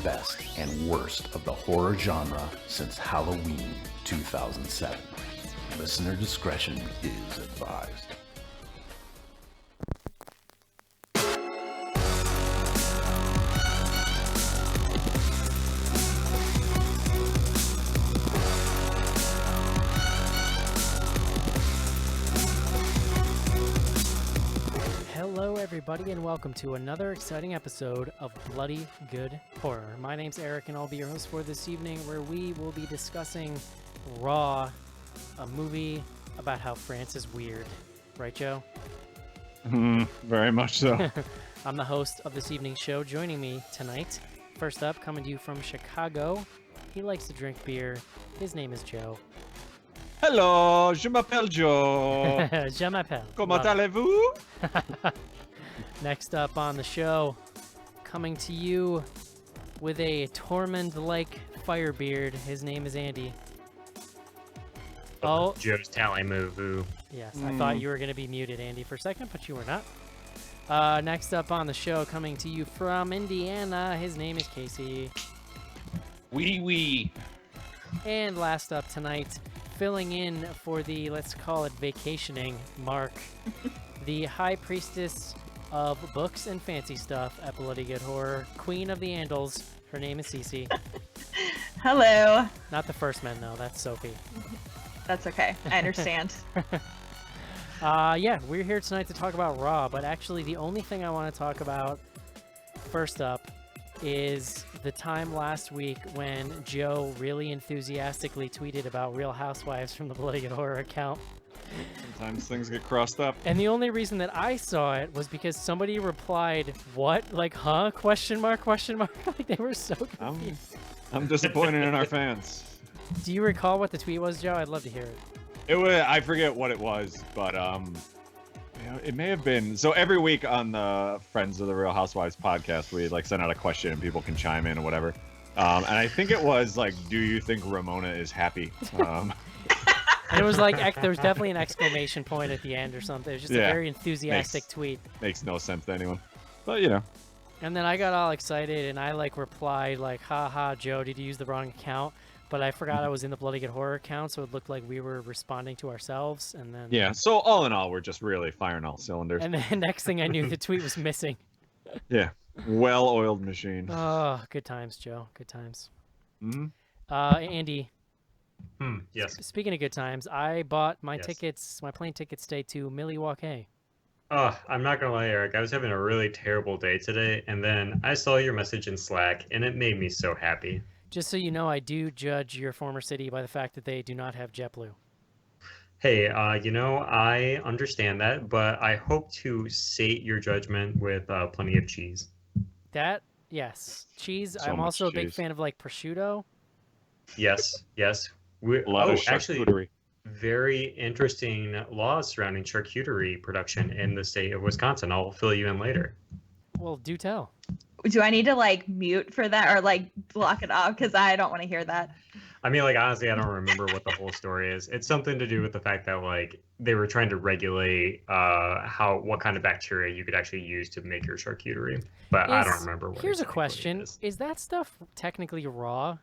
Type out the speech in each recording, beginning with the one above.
best and worst of the horror genre since Halloween 2007. Listener discretion is advised. Hello everybody and welcome to another exciting episode of Bloody Good Horror. My name's Eric and I'll be your host for this evening, where we will be discussing Raw, a movie about how France is weird. Right, Joe? Very much so. I'm the host of this evening's show. Joining me tonight, first up, coming to you from Chicago, he likes to drink beer. His name is Joe. Hello, je m'appelle Joe. Je m'appelle. Comment allez-vous? Next up on the show, coming to you with a Tormund-like firebeard, his name is Andy. Oh, Joe's tally move. yes, I thought you were going to be muted, Andy, for a second, but you were not. Next up on the show, coming to you from Indiana, his name is Casey. Wee. And last up tonight, filling in for the, let's call it vacationing, Mark, the High Priestess of books and fancy stuff at Bloody Good Horror, Queen of the Andals. Her name is Cece. Hello. Not the first man, though. That's Sophie. That's okay. I understand. Yeah, we're here tonight to talk about Raw, but actually the only thing I want to talk about first up is the time last week when Joe really enthusiastically tweeted about Real Housewives from the Bloody Good Horror account. Sometimes things get crossed up. And the only reason that I saw it was because somebody replied, "What? Like, huh? Question mark? Question mark?" Like, they were so confused. I'm disappointed in our fans. Do you recall what the tweet was, Joe? I'd love to hear it. I forget what it was, but it may have been. So every week on the Friends of the Real Housewives podcast, we send out a question and people can chime in or whatever. And I think it was like, "Do you think Ramona is happy?" And it was like, there was definitely an exclamation point at the end or something. It was just a very enthusiastic tweet. Makes no sense to anyone, but you know. And then I got all excited and I replied "Ha, Joe, did you use the wrong account?" But I forgot I was in the Bloody Good Horror account, so it looked like we were responding to ourselves. And then So all in all, we're just really firing all cylinders. And then next thing I knew, the tweet was missing. Yeah, well-oiled machine. Oh, good times, Joe. Good times. Andy. Yes. Speaking of good times, I bought my tickets, my plane tickets stay to Milwaukee. I'm not gonna lie, Eric. I was having a really terrible day today, and then I saw your message in Slack, and it made me so happy. Just so you know, I do judge your former city by the fact that they do not have JetBlue. Hey, I understand that, but I hope to sate your judgment with plenty of cheese. That, yes. Cheese. So I'm also a big cheese. fan of prosciutto. Yes. A lot of charcuterie. Very interesting laws surrounding charcuterie production in the state of Wisconsin. I'll fill you in later. Well, do tell. Do I need to mute for that or block it off? Because I don't want to hear that. I mean, honestly, I don't remember what the whole story is. It's something to do with the fact that they were trying to regulate what kind of bacteria you could actually use to make your charcuterie. But I don't remember what. Here's a exactly question: it is. Is that stuff technically raw?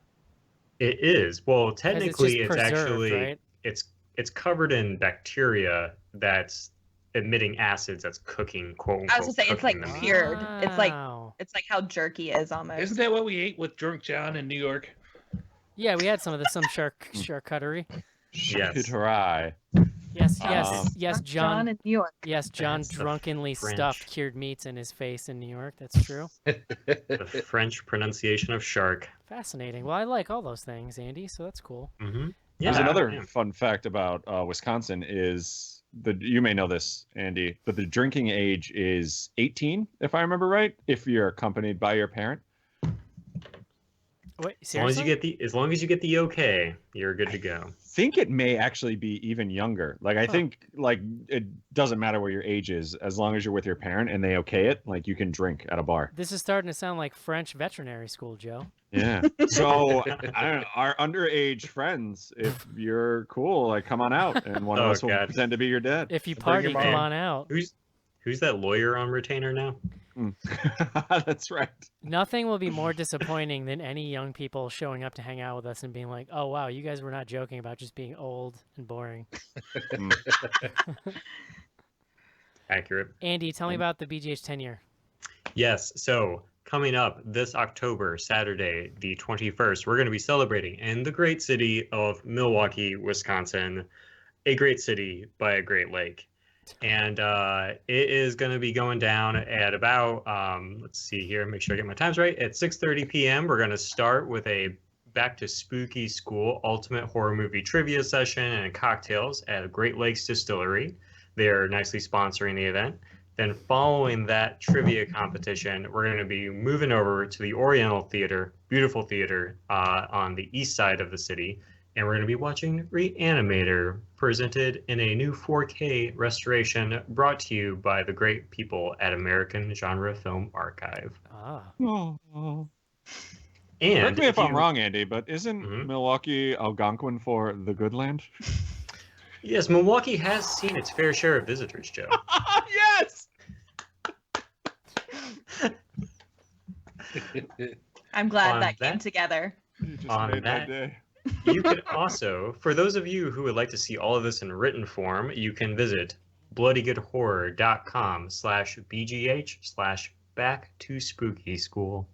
It is. Well, 'Cause technically, it's it's preserved, actually right? it's covered in bacteria that's emitting acids that's cooking, quote unquote. I was gonna say it's cooking the meat. cured. Wow. It's like how jerky is almost. Isn't that what we ate with Drunk John in New York? Yeah, we had some charcuterie. Charcuterie. Yes, John. in New York. Yes, John That's the drunkenly French. stuffed cured meats in his face in New York. That's true. The French pronunciation of shark. Fascinating. Well, I like all those things, Andy, so that's cool. Mm-hmm. There's another fun fact about Wisconsin is you may know this, Andy, but the drinking age is 18, if I remember right, if you're accompanied by your parent. Wait, As long as you get the okay, you're good to go. I think it may actually be even younger. I think it doesn't matter what your age is, as long as you're with your parent and they okay it, you can drink at a bar. This is starting to sound like French veterinary school, Joe. Yeah. So I don't know, our underage friends, if you're cool, come on out, and one of us will pretend to be your dad. If you Bring party, your come mom. on out. Who's that lawyer on retainer now? That's right. Nothing will be more disappointing than any young people showing up to hang out with us and being like, "Oh wow, you guys were not joking about just being old and boring." Accurate. Andy, tell me about the BGH 10-year. Yes. So coming up this October, Saturday, the 21st, we're going to be celebrating in the great city of Milwaukee, Wisconsin, a great city by a great lake. And it is going to be going down at about, let's see here, make sure I get my times right. At 6:30 p.m., we're going to start with a Back to Spooky School Ultimate Horror Movie Trivia session and cocktails at Great Lakes Distillery. They are nicely sponsoring the event. Then following that trivia competition, we're going to be moving over to the Oriental Theater, beautiful theater on the east side of the city. And we're going to be watching Reanimator, presented in a new 4K restoration brought to you by the great people at American Genre Film Archive. Ah. And And correct me if I'm wrong, Andy, but isn't Mhm. Milwaukee Algonquin for the good land? Yes, Milwaukee has seen its fair share of visitors, Joe. Yes! I'm glad On that came that- together. You just On made my that- day. You could also, for those of you who would like to see all of this in written form, you can visit bloodygoodhorror.com/BGH/back to spooky school.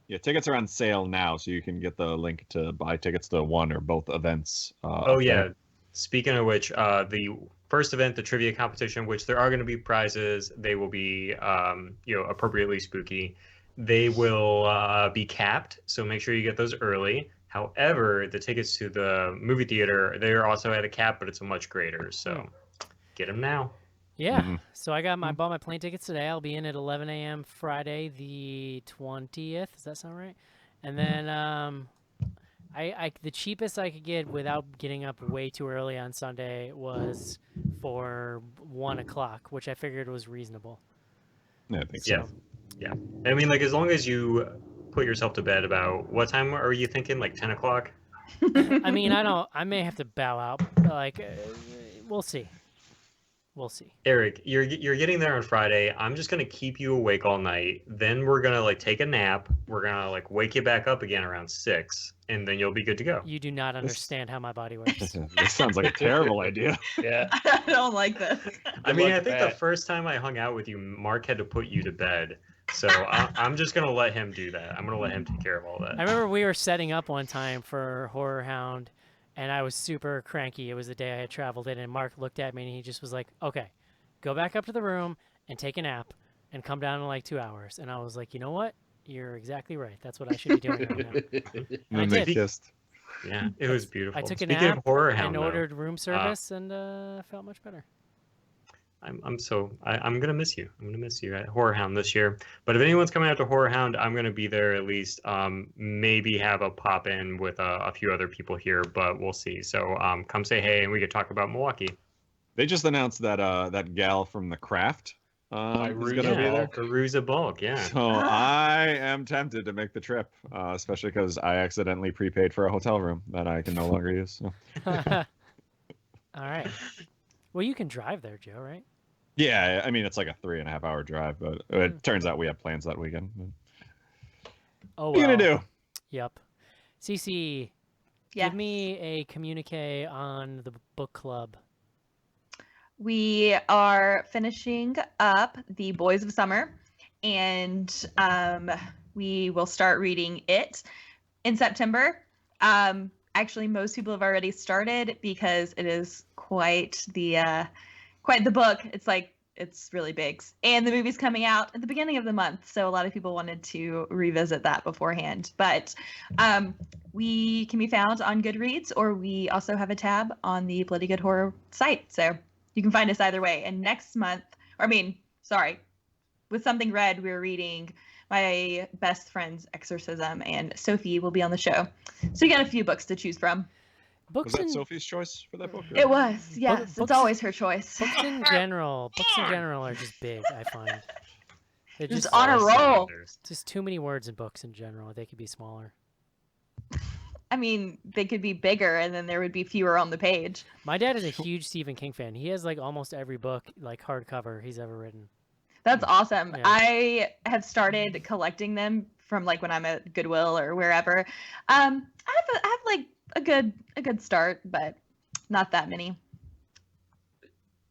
Yeah, tickets are on sale now, so you can get the link to buy tickets to one or both events. Oh, up yeah. there. Speaking of which, the first event, the trivia competition, which there are going to be prizes, they will be, appropriately spooky. They will be capped, so make sure you get those early. However, the tickets to the movie theater, they're also at a cap, but it's a much greater. So get them now. Yeah. Mhm. So I bought my plane tickets today. I'll be in at 11 a.m. Friday the 20th. Does that sound right? And then I the cheapest I could get without getting up way too early on Sunday was for 1 o'clock, which I figured was reasonable. Yeah, I think Yeah. so. Yeah. I mean, like, as long as you put yourself to bed about, what time are you thinking? Like 10 o'clock? I mean, I may have to bow out. Like, we'll see. We'll see. Eric, you're getting there on Friday. I'm just gonna keep you awake all night. Then we're gonna like take a nap. We're gonna like wake you back up again around 6, and then you'll be good to go. You do not understand how my body works. This sounds like a terrible idea. Yeah. I don't like this. I mean, luck, I think the Pat. first time I hung out with you, Mark had to put you to bed. So I'm just gonna let him do that. I'm gonna let him take care of all that. I remember we were setting up one time for Horror Hound, and I was super cranky. It was the day I had traveled in, and Mark looked at me, and he just was like, "Okay, go back up to the room and take a nap and come down in like 2 hours." And I was like, "You know what? You're exactly right. That's what I should be doing right now." And I then they did. kissed. Yeah, it was beautiful. I took a Speaking nap of Horror and Hound, though, ordered room service, and felt much better. I'm gonna miss you. I'm gonna miss you at Horror Hound this year. But if anyone's coming out to Horror Hound, I'm gonna be there at least. Maybe have a pop in with a few other people here, but we'll see. So come say hey, and we could talk about Milwaukee. They just announced that that gal from The Craft is Iruza going to be there. Caruza Bulk, yeah. So I am tempted to make the trip, especially because I accidentally prepaid for a hotel room that I can no longer use. So. All right. Well, you can drive there, Joe, right? Yeah, I mean, it's like a 3.5 hour drive, but it turns out we have plans that weekend. Oh, What are you going to do? Yep. Cece, Yes. give me a communique on the book club. We are finishing up The Boys of Summer, and we will start reading it in September. Actually, most people have already started because it is quite the book. It's really big, and the movie's coming out at the beginning of the month, so a lot of people wanted to revisit that beforehand. But we can be found on Goodreads, or we also have a tab on the Bloody Good Horror site, so you can find us either way. And next month, with Something Red, we're reading my best friend's Exorcism, and Sophie will be on the show. So you got a few books to choose from. Was Books that in Sophie's choice for that book? It was, yes. books- It's always her choice. books in general are just big. I find they're Just just on a roll. just too many words in books in general. They could be smaller. I mean, they could be bigger, and then there would be fewer on the page. My dad is a huge Stephen King fan. He has like almost every book, like hardcover, he's ever written. That's awesome. Yeah. I have started collecting them from like when I'm at Goodwill or wherever. I have like a good start, but not that many.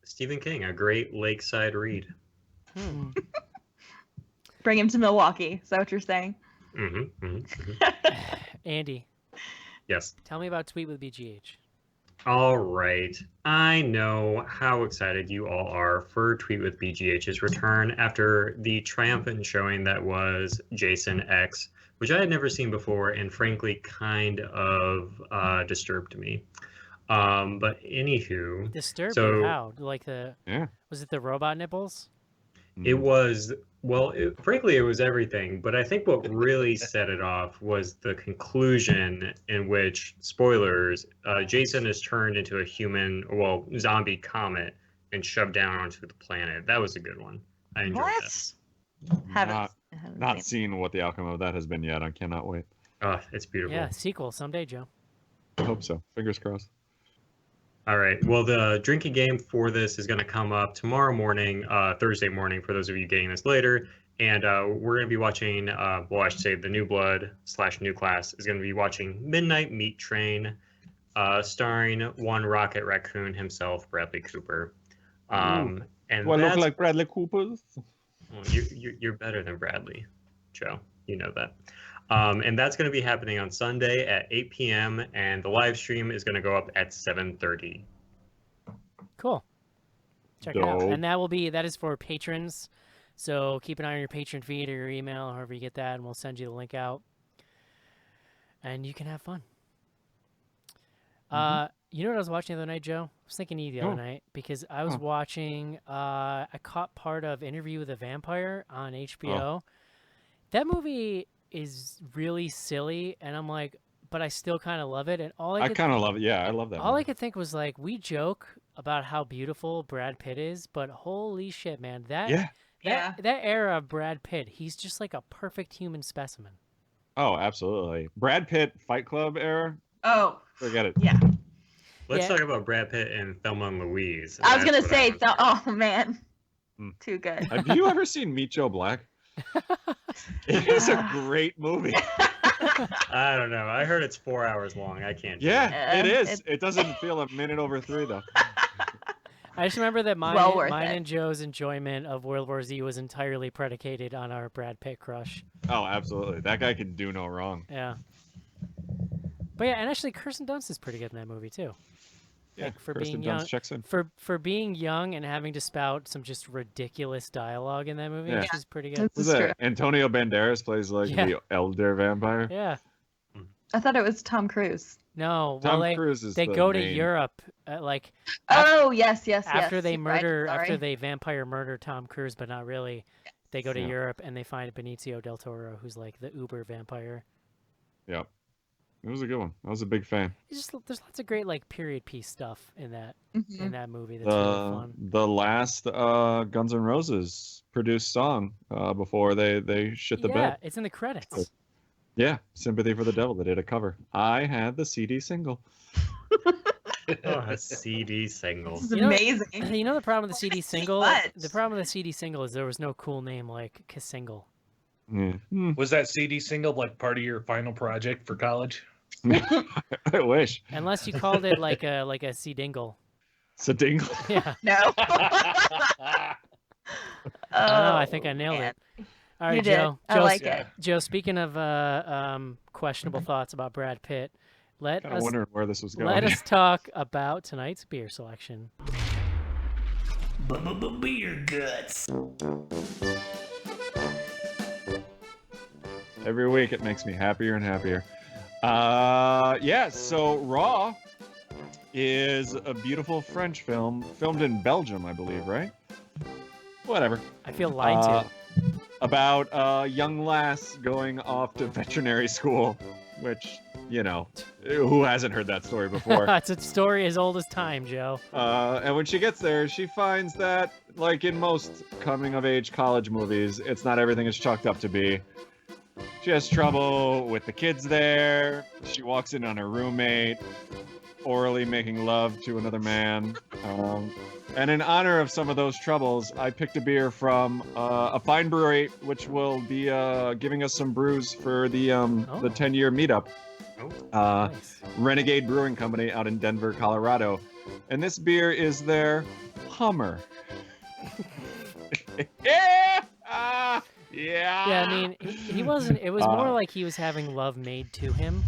Stephen King, a great lakeside read. Bring him to Milwaukee. Is that what you're saying? Andy, Yes. tell me about Tweet with BGH. All right. I know how excited you all are for Tweet with BGH's return after the triumphant showing that was Jason X, which I had never seen before and frankly kind of disturbed me. But anywho, Disturbed so you? How? Like Yeah. was it the robot nipples? it was, well, frankly, it was everything. But I think what really set it off was the conclusion in which, spoilers, Jason is turned into a human, well, zombie comet and shoved down onto the planet. That was a good one. I enjoyed that. Haven't Not seen seen what the outcome of that has been yet. I cannot wait. Oh, it's beautiful. Yeah, sequel someday, Joe. I hope so. Fingers crossed. All right. Well, the drinking game for this is going to come up tomorrow morning, Thursday morning, for those of you getting this later. And we're going to be watching, well, I should say the New Blood / New Class is going to be watching Midnight Meat Train, starring one Rocket Raccoon himself, Bradley Cooper. And Do I look that's, like Bradley Cooper? well, you're better than Bradley, Joe. You know that. And that's going to be happening on Sunday at 8 p.m. and the live stream is going to go up at 7:30. Cool. Check it out. Dope. And that is for patrons. So keep an eye on your patron feed or your email, however you get that, and we'll send you the link out. And you can have fun. You know what I was watching the other night, Joe? I was thinking of you the other night because I was watching, I caught part of Interview with a Vampire on HBO. That movie is really silly, and I'm like, but I still kind of love it. And all I kind of love it. Yeah, I love that. all I movie. could think was like, we joke about how beautiful Brad Pitt is, but holy shit, man, that era of Brad Pitt, he's just like a perfect human specimen. Oh, absolutely. Brad Pitt Fight Club era. Oh, Forget it. yeah. Let's Yeah. talk about Brad Pitt and Thelma and Louise. I was That's gonna what say, I was- oh man, Hmm. too good. Have you ever seen Meet Joe Black? It is a great movie. I don't know. I heard it's 4 hours long. I can't. do it. Yeah, it Yeah, is. It doesn't feel a minute over 3 though. I just remember that mine, Well worth mine it. and Joe's enjoyment of World War Z was entirely predicated on our Brad Pitt crush. Oh, absolutely. That guy can do no wrong. Yeah. But yeah, and actually Kirsten Dunst is pretty good in that movie too. Yeah, Like, for Kirsten being young, Dunst checks in. for being young and having to spout some just ridiculous dialogue in that movie, Yeah. she's pretty good. This Who's is that? true. Antonio Banderas plays like Yeah. the elder vampire. Yeah. I thought it was Tom Cruise. No, Tom well Cruise is they the go to main- Europe like Oh yes, yes, yes. after they You're right, murder after sorry. they vampire murder Tom Cruise, but not really. They go to Yeah. Europe and they find Benicio del Toro, who's like the uber vampire. Yep. It was a good one. I was a big fan. It's just there's lots of great like period piece stuff in that Mhm. movie that's really fun. The last Guns N' Roses produced song before they shit the Yeah, bed. it's in the credits. Yeah, Sympathy for the Devil. They did a cover. I had the CD single. Oh, a CD single. This is You know- amazing. You know the problem with the CD single? What? The problem with the CD single is there was no cool name like Kissingle. Yeah. Hmm. Was that CD single like part of your final project for college? I wish. Unless you called it like a C-dingle. It's a dingle. Yeah. No. I don't know, I think I nailed man. it. All right, You did. Joe. I Joe, like Yeah. it. Joe, speaking of questionable thoughts about Brad Pitt, let Kind of us wondering where this was going. let us talk about tonight's beer selection. Beer guts. Every week it makes me happier and happier. Yeah, so Raw is a beautiful French film filmed in Belgium, I believe, right? Whatever. I feel lied to. About a young lass going off to veterinary school, which, you know, who hasn't heard that story before? It's a story as old as time, Joe. And when she gets there, she finds that, like in most coming-of-age college movies, it's not everything it's chalked up to be. She has trouble with the kids there. She walks in on her roommate, orally making love to another man. And in honor of some of those troubles, I picked a beer from a fine brewery, which will be giving us some brews for the 10-year meetup. Nice. Renegade Brewing Company out in Denver, Colorado. And this beer is their Hummer. Yeah! Yeah, I mean, he wasn't. It was more like he was having love made to him.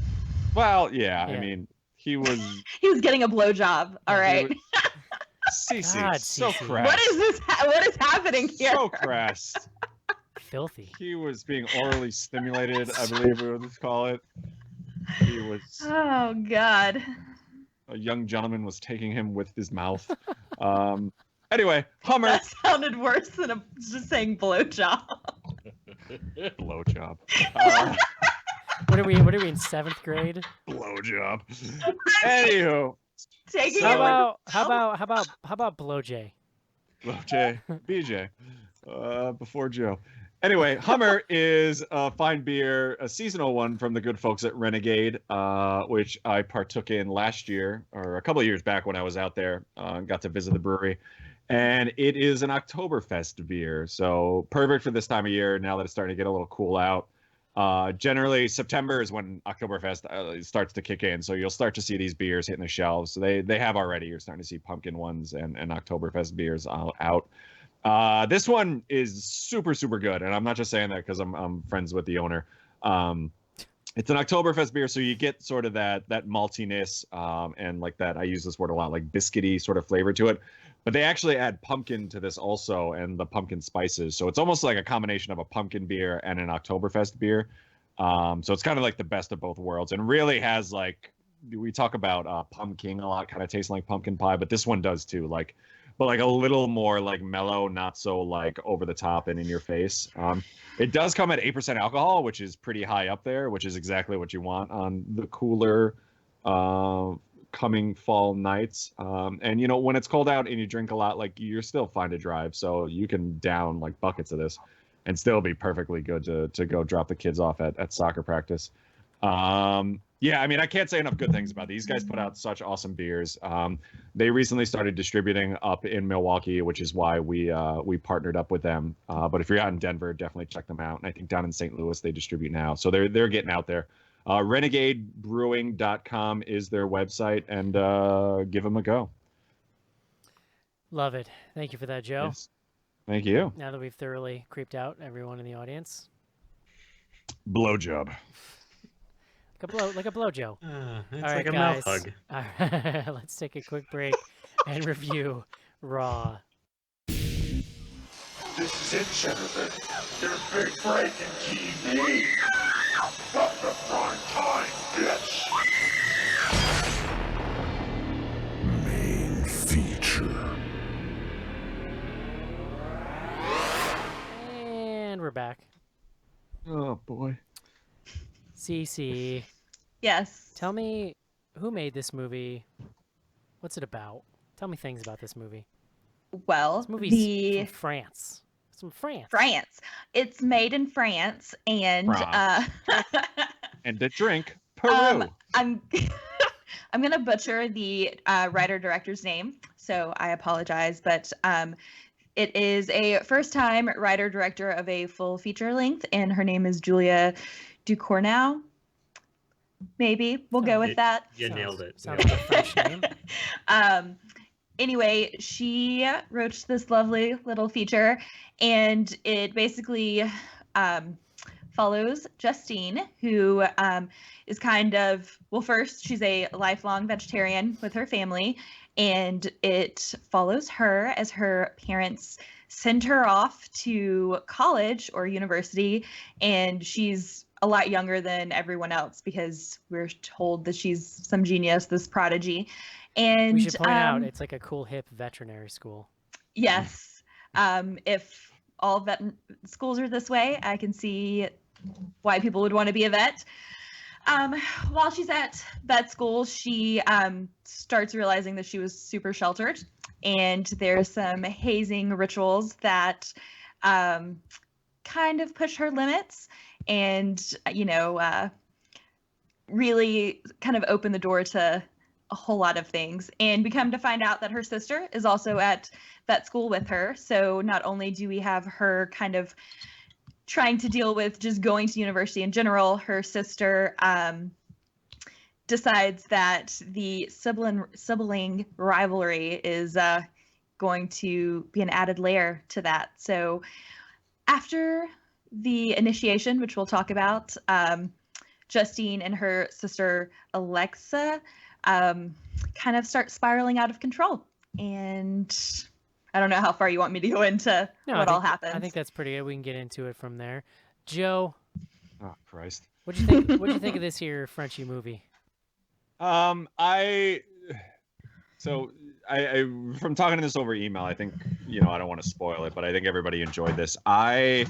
Well, yeah. Yeah. I mean, he was. He was getting a blowjob. All right. Cece, God, so Cece. crass. What is this? What is happening here? So crass. Filthy. He was being orally stimulated, I believe we would call it. He was. Oh God. A young gentleman was taking him with his mouth. Anyway, Hummer. That sounded worse than just saying blowjob. Blowjob. What are we in 7th grade? Blowjob. Anywho. Taking How it with about blowjay? Blowjay. BJ. Before Joe. Anyway, Hummer is a fine beer, a seasonal one from the good folks at Renegade, which I partook in last year, or a couple of years back when I was out there, got to visit the brewery. And it is an Oktoberfest beer, so perfect for this time of year now that it's starting to get a little cool out. Generally, September is when Oktoberfest starts to kick in, so you'll start to see these beers hitting the shelves. So they have already. You're starting to see pumpkin ones and Oktoberfest beers out. This one is super, super good, and I'm not just saying that because I'm friends with the owner. It's an Oktoberfest beer, so you get sort of that maltiness and like that. I use this word a lot, like biscuity sort of flavor to it. But they actually add pumpkin to this also, and the pumpkin spices. So it's almost like a combination of a pumpkin beer and an Oktoberfest beer. So it's kind of like the best of both worlds, and really has like we talk about pumpkin a lot, kind of tasting like pumpkin pie, but this one does too. But like a little more like mellow, not so like over the top and in your face. It does come at 8% alcohol, which is pretty high up there, which is exactly what you want on the cooler coming fall nights. And you know, when it's cold out and you drink a lot, like you're still fine to drive, so you can down like buckets of this and still be perfectly good to go drop the kids off at soccer practice. Yeah, I mean, I can't say enough good things about these guys. Put out such awesome beers. They recently started distributing up in Milwaukee, which is why we partnered up with them. But if you're out in Denver, definitely check them out. And I think down in St. Louis they distribute now, so they're getting out there. RenegadeBrewing.com is their website, and give them a go. Love it. Thank you for that, Joe. Yes. Thank you. Now that we've thoroughly creeped out everyone in the audience. Blowjob. Like a blowjo. It's All right, like a guys. mouth hug. All right, let's take a quick break and review Raw. This is it, Jennifer. Your big break in TV. Got the prime time, bitch. Main feature. And we're back. Oh boy. Cece, Yes. tell me who made this movie? What's it about? Tell me things about this movie. Well, This movie's the from France. It's from France. France. It's made in France, and France. And the drink, Peru. I'm I'm gonna butcher the writer director's name, so I apologize. But it is a first-time writer director of a full feature length, and her name is Julia Ducournau. Maybe we'll go with that. You nailed it. Sounds like a French name. Anyway, she wrote this lovely little feature, and it basically follows Justine, who is kind of, well, first, she's a lifelong vegetarian with her family, and it follows her as her parents send her off to college or university, and she's a lot younger than everyone else because we're told that she's some genius, this prodigy. And We should point out it's like a cool hip veterinary school. yes, if all vet schools are this way, I can see why people would want to be a vet. While she's at vet school, she starts realizing that she was super sheltered, and there's some hazing rituals that kind of push her limits. and really kind of open the door to a whole lot of things. And we come to find out that her sister is also at that school with her. So not only do we have her kind of trying to deal with just going to university in general, her sister decides that the sibling rivalry is going to be an added layer to that. So after the initiation, which we'll talk about, Justine and her sister Alexa kind of start spiraling out of control. And I don't know how far you want me to go into what all happens. I think that's pretty good. We can get into it from there. Joe, Oh Christ. what'd you think? What'd you think of this here Frenchie movie? I from talking to this over email, I think, I don't want to spoil it, but I think everybody enjoyed this. I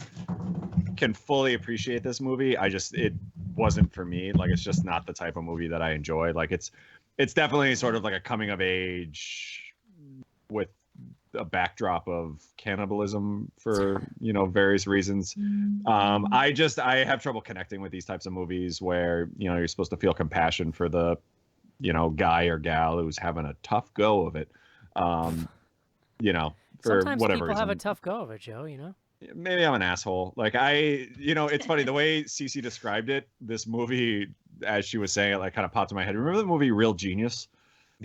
can fully appreciate this movie. It wasn't for me. Like, it's just not the type of movie that I enjoy. Like, it's definitely sort of like a coming of age with a backdrop of cannibalism for, various reasons. I have trouble connecting with these types of movies where, you're supposed to feel compassion for the, guy or gal who's having a tough go of it. For Sometimes whatever people reason. have a tough go of it, Joe, Maybe I'm an asshole. Like, it's funny, the way Cece described it, this movie, as she was saying it, like, kind of popped in my head. Remember the movie Real Genius?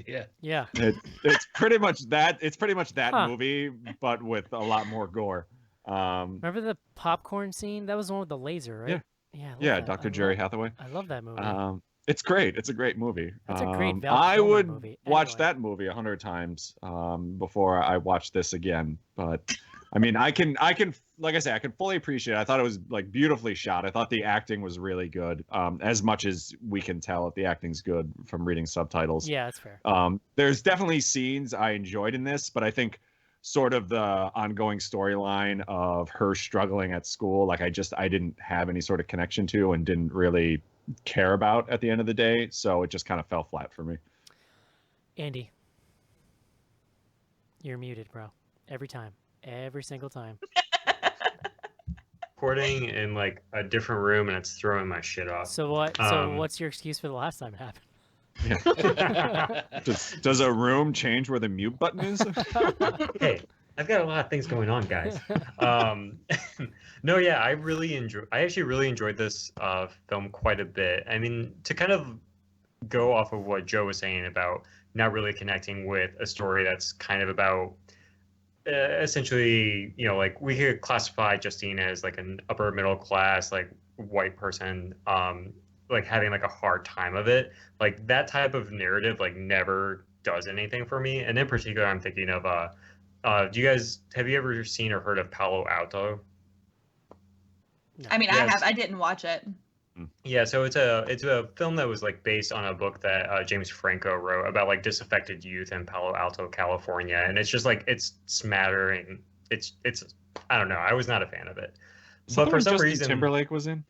Yeah. Yeah. It's pretty much that. It's pretty much that Huh. movie, but with a lot more gore. Remember the popcorn scene? That was the one with the laser, right? Yeah. Yeah, I love that. Dr. Jerry Hathaway. I love that movie. It's great. It's a great movie. That's a great Val I Kilmer would movie. watch Anyway. that movie 100 times before I watch this again. But I mean, I can, like I say, I can fully appreciate it. I thought it was like beautifully shot. I thought the acting was really good. As much as we can tell if the acting's good from reading subtitles. Yeah, that's fair. There's definitely scenes I enjoyed in this, but I think sort of the ongoing storyline of her struggling at school, like I didn't have any sort of connection to and didn't really care about at the end of the day. So it just kind of fell flat for me. Andy, you're muted, bro. Every time. Every single time. Recording in like a different room and it's throwing my shit off. So what? So what's your excuse for the last time it happened? Does a room change where the mute button is? Hey, I've got a lot of things going on, guys. No, yeah, I actually really enjoyed this film quite a bit. I mean, to kind of go off of what Joe was saying about not really connecting with a story that's kind of about essentially, like we could classify Justine as like an upper middle class, like white person, like having like a hard time of it. Like that type of narrative, like never does anything for me. And in particular, I'm thinking of, have you ever seen or heard of Palo Alto? No. I mean, Yes. I have. I didn't watch it. Yeah, so it's a film that was like based on a book that James Franco wrote about like disaffected youth in Palo Alto, California, and it's just like it's smattering. It's I don't know. I was not a fan of it, but for some Justin reason Timberlake was in.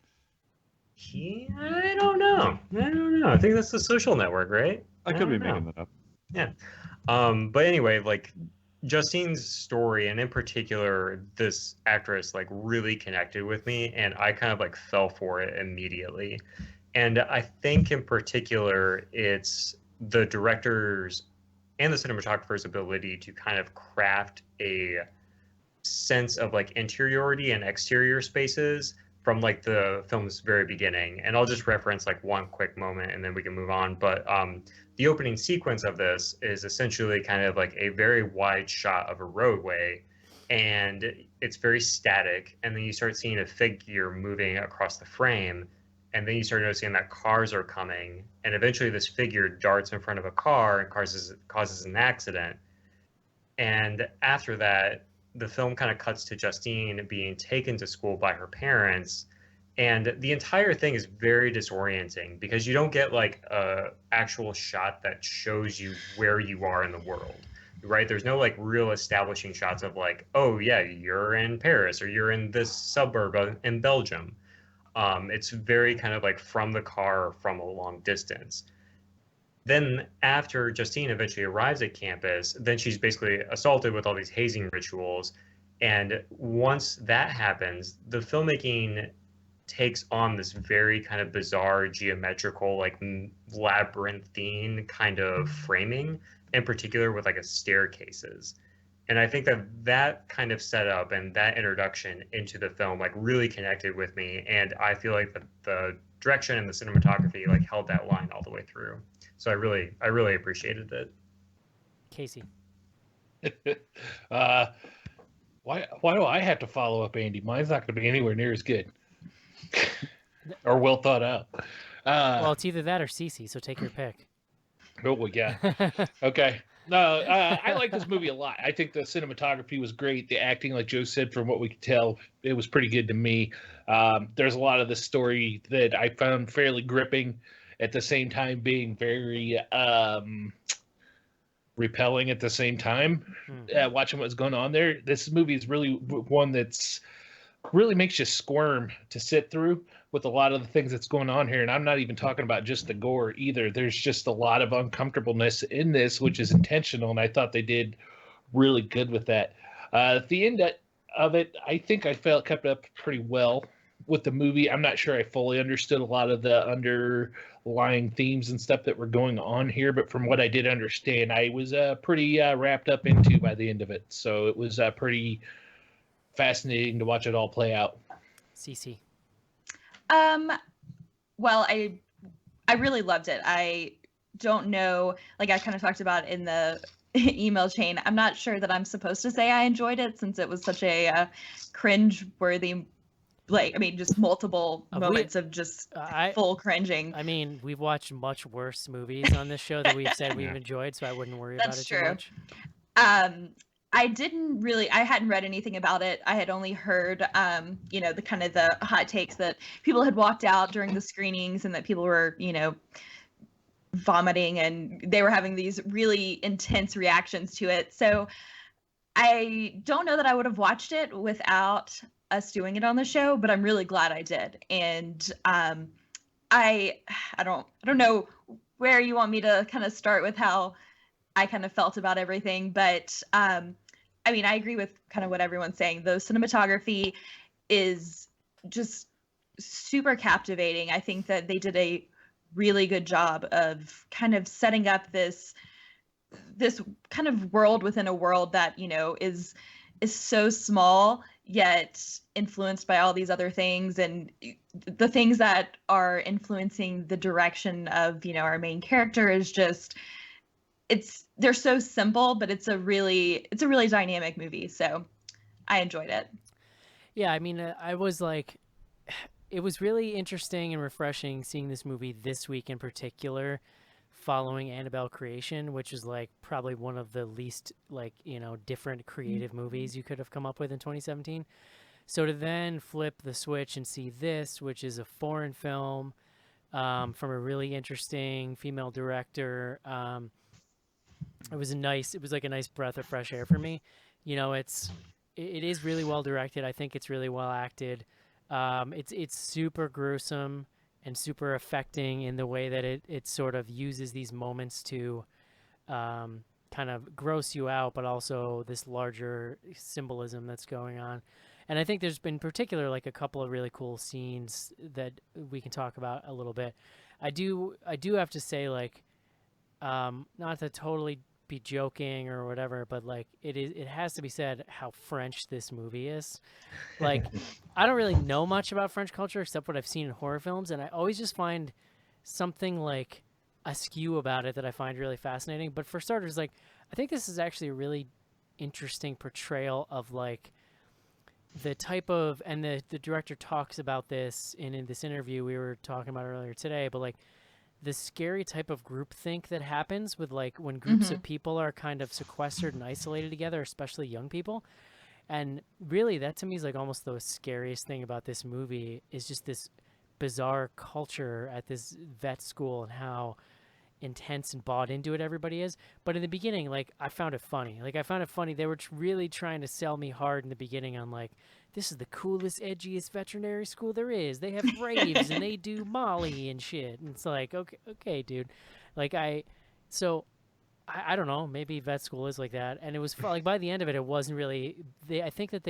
I don't know. I think that's The Social Network, right? I could be don't know. making that up. Yeah. But anyway, like Justine's story, and in particular, this actress like really connected with me, and I kind of like fell for it immediately. And I think in particular, it's the director's and the cinematographer's ability to kind of craft a sense of like interiority and exterior spaces from like the film's very beginning. And I'll just reference like one quick moment and then we can move on. But the opening sequence of this is essentially kind of like a very wide shot of a roadway, and it's very static. And then you start seeing a figure moving across the frame, and then you start noticing that cars are coming, and eventually this figure darts in front of a car and causes an accident. And after that, the film kind of cuts to Justine being taken to school by her parents. And the entire thing is very disorienting because you don't get like a actual shot that shows you where you are in the world, right? There's no like real establishing shots of like, oh yeah, you're in Paris or you're in this suburb in Belgium. It's very kind of like from the car from a long distance. Then after Justine eventually arrives at campus, then she's basically assaulted with all these hazing rituals. And once that happens, the filmmaking takes on this very kind of bizarre geometrical, like labyrinthine kind of framing, in particular with like a staircases. And I think that that kind of setup and that introduction into the film like really connected with me, and I feel like the direction and the cinematography like held that line all the way through. So I really appreciated it. Casey. Why do I have to follow up, Andy? Mine's not going to be anywhere near as good or well thought out. Well, it's either that or Cece, so take your pick. Oh, well, yeah. Okay. No, I like this movie a lot. I think the cinematography was great. The acting, like Joe said, from what we could tell, it was pretty good to me. There's a lot of the story that I found fairly gripping, at the same time being very repelling at the same time. Watching what's going on there, this movie is really one that's really makes you squirm to sit through with a lot of the things that's going on here. And I'm not even talking about just the gore either. There's just a lot of uncomfortableness in this, which is intentional. And I thought they did really good with that. At the end of it, I think I felt kept up pretty well with the movie. I'm not sure I fully understood a lot of the underlying themes and stuff that were going on here, but from what I did understand, I was pretty wrapped up into by the end of it. So it was pretty fascinating to watch it all play out. Cece. Well, I really loved it. I don't know, like I kind of talked about in the email chain, I'm not sure that I'm supposed to say I enjoyed it, since it was such a cringe-worthy, like, I mean, just multiple moments of just full cringing. I mean, we've watched much worse movies on this show that we've said we've enjoyed, so I wouldn't worry about it too much. I hadn't read anything about it. I had only heard, the kind of the hot takes that people had walked out during the screenings and that people were, vomiting, and they were having these really intense reactions to it. So I don't know that I would have watched it without us doing it on the show, but I'm really glad I did. And I don't know where you want me to kind of start with how I kind of felt about everything, but I mean, I agree with kind of what everyone's saying. The cinematography is just super captivating. I think that they did a really good job of kind of setting up this kind of world within a world that, is so small yet influenced by all these other things, and the things that are influencing the direction of, our main character is just, they're so simple, but it's a really dynamic movie. So I enjoyed it. Yeah, I mean, I was like, it was really interesting and refreshing seeing this movie this week in particular, following Annabelle Creation, which is like probably one of the least different creative movies you could have come up with in 2017. So to then flip the switch and see this, which is a foreign film from a really interesting female director, it was like a nice breath of fresh air for me. It is really well directed. I think it's really well acted. It's super gruesome and super affecting in the way that it sort of uses these moments to kind of gross you out, but also this larger symbolism that's going on. And I think there's been particular like a couple of really cool scenes that we can talk about a little bit. I do have to say, like, not to totally be joking or whatever, but like it has to be said how French this movie is. Like, I don't really know much about French culture except what I've seen in horror films, and I always just find something like askew about it that I find really fascinating. But for starters, like, I think this is actually a really interesting portrayal of like the type of, and the director talks about this in this interview we were talking about earlier today, but like the scary type of groupthink that happens with like when groups of people are kind of sequestered and isolated together, especially young people. And really that to me is like almost the scariest thing about this movie, is just this bizarre culture at this vet school and how intense and bought into it everybody is. But in the beginning, like, I found it funny. They were really trying to sell me hard in the beginning on like, this is the coolest, edgiest veterinary school there is. They have raves and they do Molly and shit. And it's like, okay, dude. Like, I don't know. Maybe vet school is like that. And it was like by the end of it, it wasn't really. I think that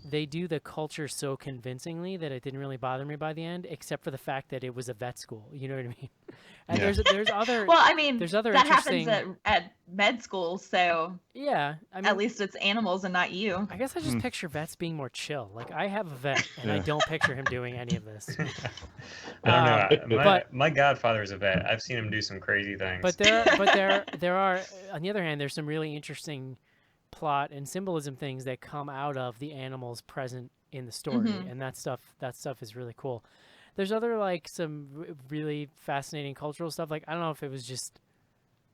they do the culture so convincingly that it didn't really bother me by the end, except for the fact that it was a vet school. You know what I mean? And Yeah. there's other Well, I mean, there's other that happens interesting at med school, so yeah. I mean, at least it's animals and not you. I guess I just picture vets being more chill. Like I have a vet, and I Yeah. don't picture him doing any of this. I don't know. but- My godfather is a vet. I've seen him do some crazy things. But there are on the other hand, there's some really interesting plot and symbolism things that come out of the animals present in the story, and that stuff is really cool. There's other like some really fascinating cultural stuff. Like I don't know if it was just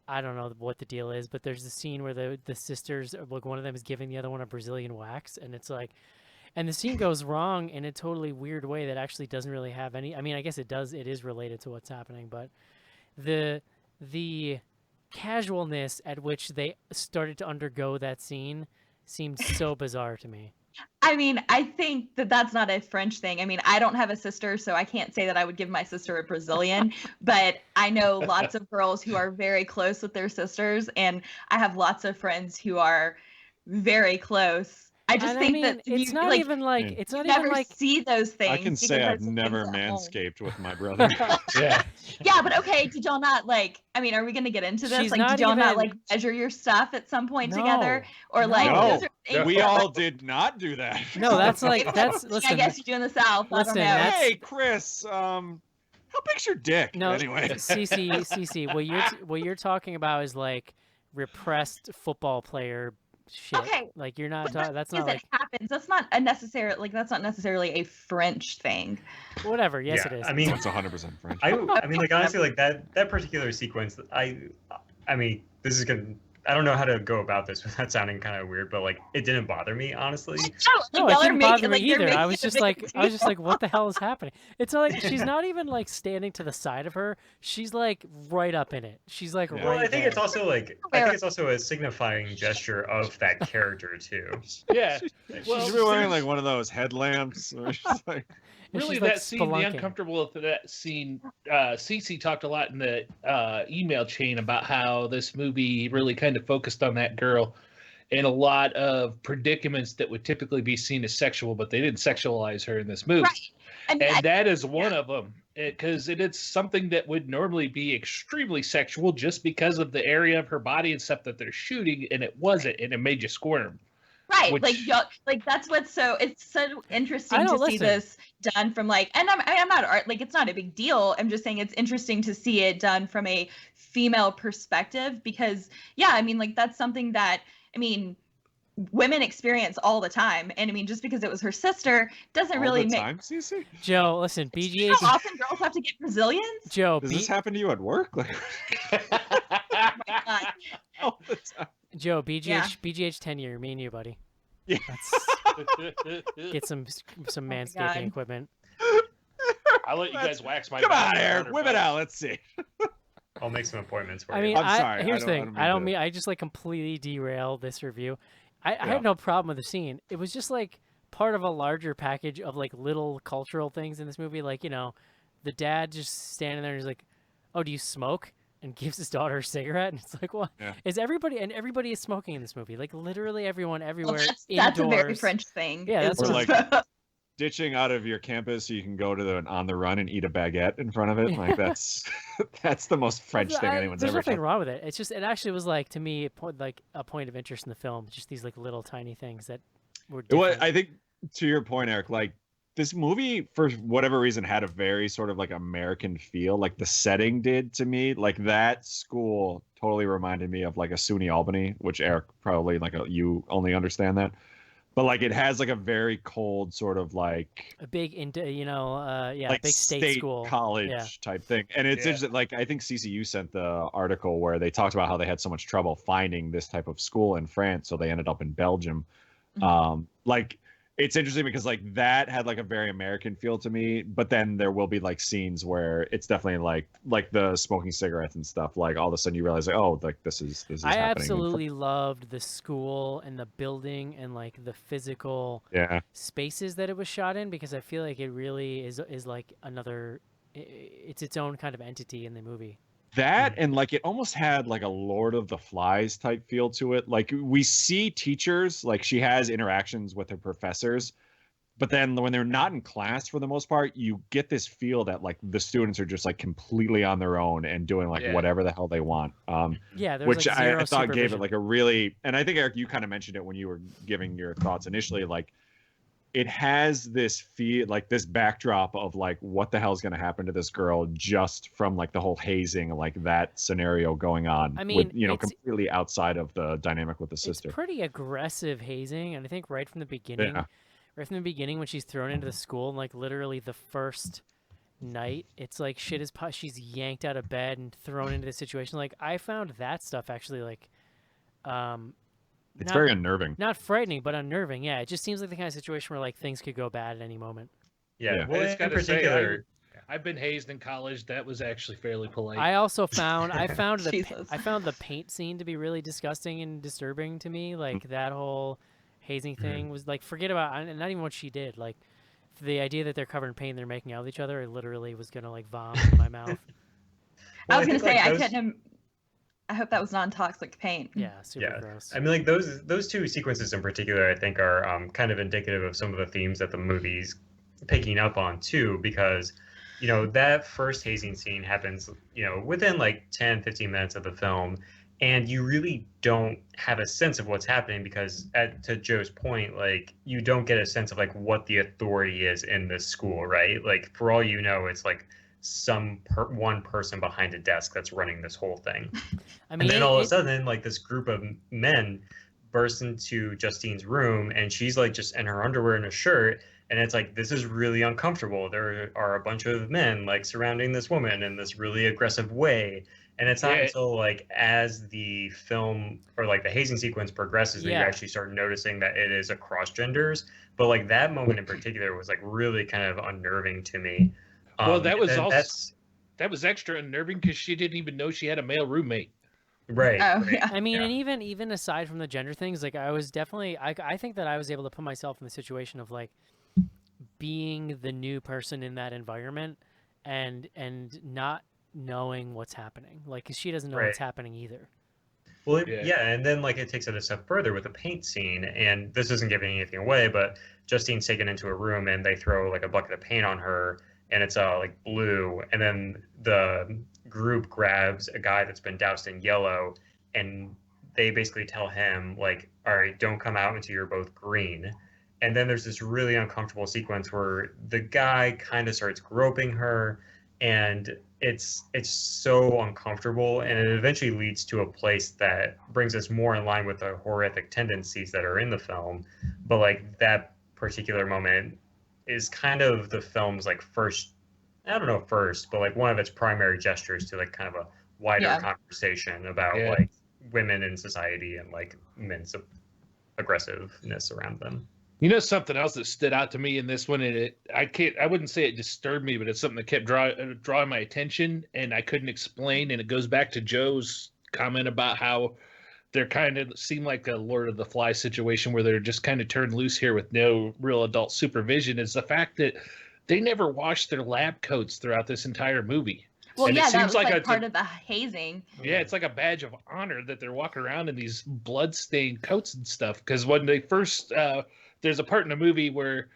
I don't know what the deal is, but there's the scene where the sisters like one of them is giving the other one a Brazilian wax, and it's like. And the scene goes wrong in a totally weird way that actually doesn't really have any. I mean, I guess it does. It is related to what's happening, but the casualness at which they started to undergo that scene seemed so bizarre to me. I mean, I think that that's not a French thing. I mean, I don't have a sister, so I can't say that I would give my sister a Brazilian, but I know lots of girls who are very close with their sisters, and I have lots of friends who are very close. I just And think I mean, that it's you, not like, even like you it's not never even like see those things. I can because say I've there's some never things at home. manscaped with my brother. Yeah. Yeah, but okay, did y'all not like? I mean, are we going to get into this? She's Like, not did y'all not even- like measure your stuff at some point together, No, or like no. those are things We that, all like, did not do that. no. That's like maybe that's something listen. I guess you do in the South. I listen, don't know. that's- Hey, Chris. How big's your dick? No, Anyway. CC, what you're talking about is like repressed football player shit. Okay, Like you're not. But That's because not like it happens. That's not a necessary. Like that's not necessarily a French thing. whatever. Yes, yeah, it is. I mean, It's 100% French. I mean, like honestly, like that particular sequence. I mean, this is gonna. I don't know how to go about this without sounding kind of weird, but like it didn't bother me honestly. No, it didn't bother me either. I was just like, what the hell is happening? It's not like she's not even like standing to the side of her. She's like right up in it. She's like Yeah. right Well, I think there. it's also like I think it's also a signifying gesture of that character too. Yeah. Well, She's been wearing like one of those headlamps. Or she's like, And really she's, like, that scene, the spelunking. uncomfortable with that scene, Cece talked a lot in the email chain about how this movie really kind of focused on that girl and a lot of predicaments that would typically be seen as sexual, but they didn't sexualize her in this movie. Right. I mean, And that is one of them, because it is something that would normally be extremely sexual just because of the area of her body and stuff that they're shooting, and it wasn't, and it made you squirm. right, which- like y'all, like that's what's so. It's so interesting I to know, see listen. this done from like. And I'm not art. Like it's not a big deal. I'm just saying it's interesting to see it done from a female perspective because yeah, I mean like that's something that I mean. Women experience all the time, and I mean, just because it was her sister doesn't all really the make. time, Cece? Joe, listen, You know BGH. how often girls have to get Brazilians? Joe, Does this happen to you at work? Like, God. all the time. Joe, BGH, Yeah. BGH tenure, me and you, buddy. Yeah. Get some Oh my manscaping God. equipment. I'll let you guys wax my Come back on, for Eric, 100 whip it bucks. out. Let's see. I'll make some appointments for I you. mean, I'm sorry, here's the thing. I don't to- mean I just like completely derail this review. I Yeah. had no problem with the scene. It was just like part of a larger package of like little cultural things in this movie. Like, you know, the dad just standing there and he's like, "Oh, do you smoke?" and gives his daughter a cigarette. And it's like, what? Yeah. Is everybody and everybody is smoking in this movie? Like literally everyone Well, everywhere. that's a very indoors. French thing. Yeah, is that's Or just- Ditching out of your campus so you can go to the on the run and eat a baguette in front of it. Like that's that's the most French thing anyone's There's ever nothing done. wrong with it. It's just it actually was like to me like a point of interest in the film. Just these like little tiny things that were Well, different. I think to your point, Eric, like this movie for whatever reason had a very sort of like American feel. Like the setting did to me. Like that school totally reminded me of like a SUNY Albany, which Eric probably like you only understand that. But like it has like a very cold sort of like a big yeah, like big state school college Yeah. type thing. And it's Yeah. interesting. Like I think CCU sent the article where they talked about how they had so much trouble finding this type of school in France, so they ended up in Belgium. Mhm. Like it's interesting because like that had like a very American feel to me, but then there will be like scenes where it's definitely like the smoking cigarettes and stuff. Like all of a sudden you realize like, oh, like this is I happening. absolutely loved the school and the building and like the physical Yeah. spaces that it was shot in because I feel like it really is like another it's its own kind of entity in the movie. That and like it almost had like a Lord of the Flies type feel to it. Like we see teachers, like she has interactions with her professors, but then when they're not in class for the most part, you get this feel that like the students are just like completely on their own and doing like Yeah. whatever the hell they want. Yeah, there's Which like zero I thought gave it supervision. like a really, and I think Eric, you kind of mentioned it when you were giving your thoughts initially, like it has this feel like this backdrop of like what the hell's going to happen to this girl just from like the whole hazing, like that scenario going on. I mean, with, you know, it's- completely outside of the dynamic with the It's sister. pretty aggressive hazing, and I think right from the beginning, Yeah. when she's thrown into the school, and like literally the first night, it's like shit is she's yanked out of bed and thrown into the situation. Like I found that stuff actually like, It's not, very unnerving. not frightening, but unnerving. Yeah, it just seems like the kind of situation where like things could go bad at any moment. Yeah, Yeah. well, I just in gotta say, particular, I've been hazed in college. That was actually fairly polite. I also found I found Jesus. the paint scene to be really disgusting and disturbing to me. Like that whole hazing thing was like forget about not even what she did. Like the idea that they're covered in paint and they're making out with each other, I literally was gonna like vomit in my mouth. I was think, gonna say like, I those- couldn't. I hope that was non-toxic paint. Yeah, super Yeah. gross. I mean, like those two sequences in particular, I think are kind of indicative of some of the themes that the movie's picking up on too, because that first hazing scene happens within like 10, 15 minutes of the film, and you really don't have a sense of what's happening because to Joe's point, like you don't get a sense of like what the authority is in this school, right? Like for all you know, it's like one person behind a desk that's running this whole thing. I mean, And then all of a sudden, like this group of men bursts into Justine's room, and she's like just in her underwear and a shirt, and it's like this is really uncomfortable. There are a bunch of men like surrounding this woman in this really aggressive way, and it's not Yeah. until like as the film or like the hazing sequence progresses that you Yeah. actually start noticing that it is across genders. But like that moment in particular was like really kind of unnerving to me. Well, that was and also that's that was extra unnerving because she didn't even know she had a male roommate. right. Oh right. yeah. I mean, Yeah. and even aside from the gender things, like I was definitely, I think that I was able to put myself in the situation of like being the new person in that environment, and not knowing what's happening, like 'cause she doesn't know what's Right. happening either. Well, Yeah. yeah, and then like it takes it a step further with the paint scene, and this isn't giving anything away, but Justine's taken into a room and they throw like a bucket of paint on her, and it's like blue, and then the group grabs a guy that's been doused in yellow, and they basically tell him like, "All right, don't come out until you're both green." And then there's this really uncomfortable sequence where the guy kind of starts groping her, and it's so uncomfortable, and it eventually leads to a place that brings us more in line with the horrific tendencies that are in the film. But like that particular moment is kind of the film's like first, I don't know first, but like one of its primary gestures to like kind of a wider Yeah. conversation about Yeah. like women in society and like men's aggressiveness around them. You know something else that stood out to me in this one, and I wouldn't say it disturbed me, but it's something that kept drawing my attention, and I couldn't explain. And it goes back to Joe's comment about how they're kind of seem like a Lord of the Flies situation where they're just kind of turned loose here with no real adult supervision. Is the fact that they never washed their lab coats throughout this entire movie. Well, And it yeah, that seems was like like it's a- part of the hazing. Yeah, it's like a badge of honor that they're walking around in these blood-stained coats and stuff. Because when they first, there's a part in the movie where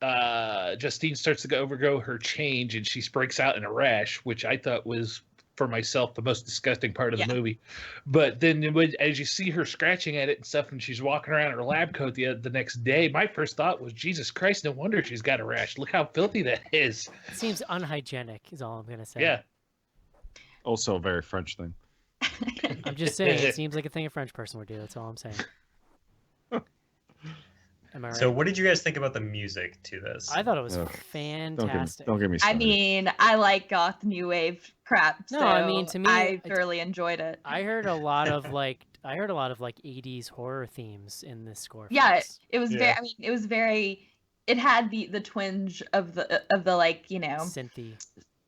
Justine starts to overgo her change, and she breaks out in a rash, which I thought was, for myself, the most disgusting part of the movie. But then, as you see her scratching at it and stuff, and she's walking around in her lab coat the next day, my first thought was, Jesus Christ, no wonder she's got a rash. Look how filthy that is. It seems unhygienic, is all I'm gonna say. Yeah. Also a very French thing. I'm just saying, it seems like a thing a French person would do. That's all I'm saying. Am I right? So what did you guys think about the music to this? I thought it was Ugh. fantastic. Don't get me I started. mean, I like goth new wave crap. No, so I mean, to me, I thoroughly enjoyed it. I heard a lot of like 80s horror themes in this score. for Yeah, this. it was Yeah. very. I mean, it was very. It had the twinge of the like Synthy.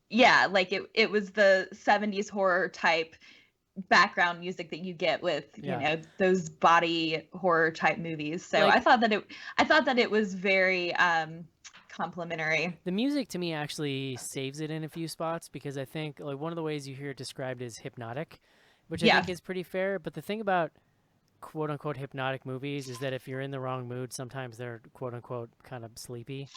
yeah, like it was the 70s horror type background music that you get with Yeah. those body horror type movies. So Like- I thought that it was very complementary. The music to me actually saves it in a few spots because I think like one of the ways you hear it described is hypnotic, which I Yeah. think is pretty fair. But the thing about quote unquote hypnotic movies is that if you're in the wrong mood, sometimes they're quote unquote kind of sleepy.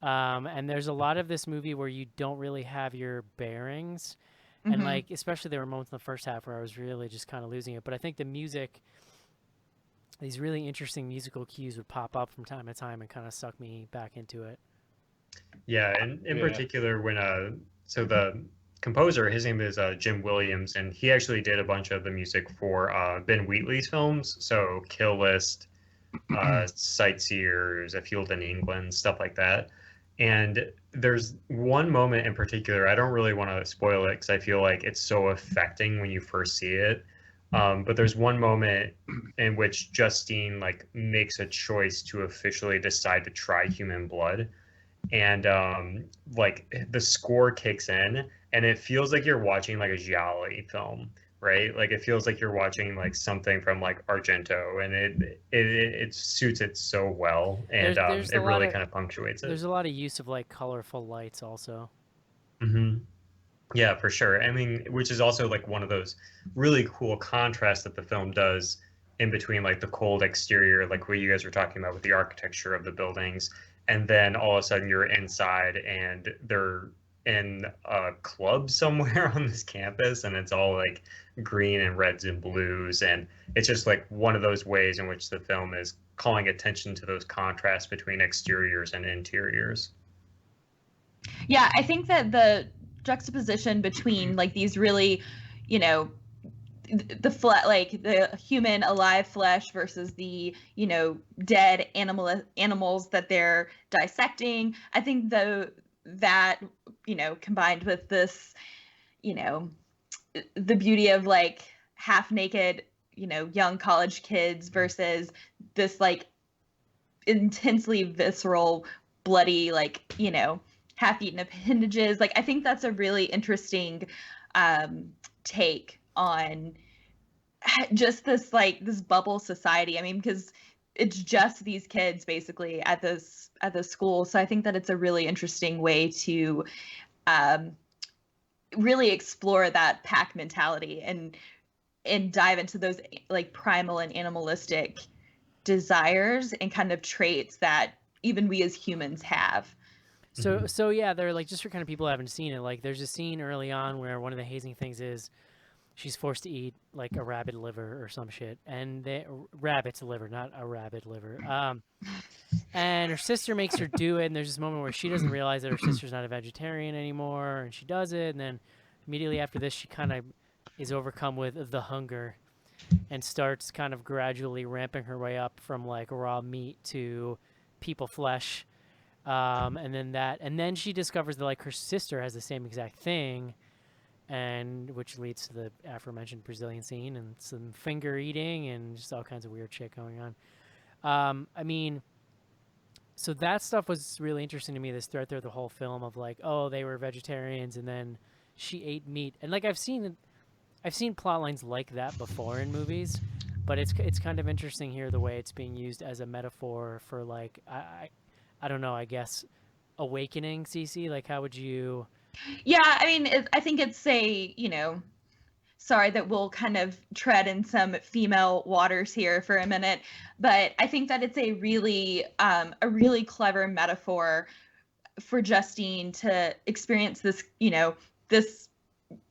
And there's a lot of this movie where you don't really have your bearings. And Hmm. like, especially there were moments in the first half where I was really just kind of losing it. But I think the music, these really interesting musical cues would pop up from time to time and kind of suck me back into it. Yeah, and in Yeah. particular, when so the composer, his name is Jim Williams, and he actually did a bunch of the music for Ben Wheatley's films, so Kill List, Sightseers, A Field in England, stuff like that. And there's one moment in particular, I don't really want to spoil it because I feel like it's so affecting when you first see it. But there's one moment in which Justine like makes a choice to officially decide to try human blood, and like the score kicks in and it feels like you're watching like a giallo film, right? Like it feels like you're watching like something from like Argento, and it suits it so well, and There's a it lot really of kind of punctuates it. there's a lot of use of like colorful lights also. Hmm. Yeah, for sure. I mean, which is also like one of those really cool contrasts that the film does in between like the cold exterior, like what you guys were talking about with the architecture of the buildings, and then all of a sudden you're inside and they're in a club somewhere on this campus, and it's all like green and reds and blues, and it's just like one of those ways in which the film is calling attention to those contrasts between exteriors and interiors. Yeah, I think that the juxtaposition between like these really, you know, like the human alive flesh versus the dead animals that they're dissecting. I think that combined with this, you know, the beauty of like half naked young college kids versus this like intensely visceral, bloody, like half-eaten appendages. Like I think that's a really interesting take on just this bubble society. I mean, because it's just these kids basically at this school. So I think that it's a really interesting way to um, really explore that pack mentality and dive into those like primal and animalistic desires and kind of traits that even we as humans have. So so yeah, they're like just for kind of people who haven't seen it. Like there's a scene early on where one of the hazing things is she's forced to eat like a rabbit liver or some shit, and rabbit's liver, not a rabbit liver. And her sister makes her do it, and there's this moment where she doesn't realize that her sister's not a vegetarian anymore, and she does it, and then immediately after this, she kind of is overcome with the hunger and starts kind of gradually ramping her way up from like raw meat to people flesh. And then she discovers that like her sister has the same exact thing, and which leads to the aforementioned Brazilian scene and some finger eating and just all kinds of weird shit going on. I mean, so that stuff was really interesting to me. This thread through the whole film of like, oh, they were vegetarians, and then she ate meat, and like I've seen plot lines like that before in movies, but it's kind of interesting here the way it's being used as a metaphor for like I don't know, I guess awakening. CC, like how would you? Yeah, I mean, I think it's sorry that we'll kind of tread in some female waters here for a minute, but I think that it's a really clever metaphor for Justine to experience this, this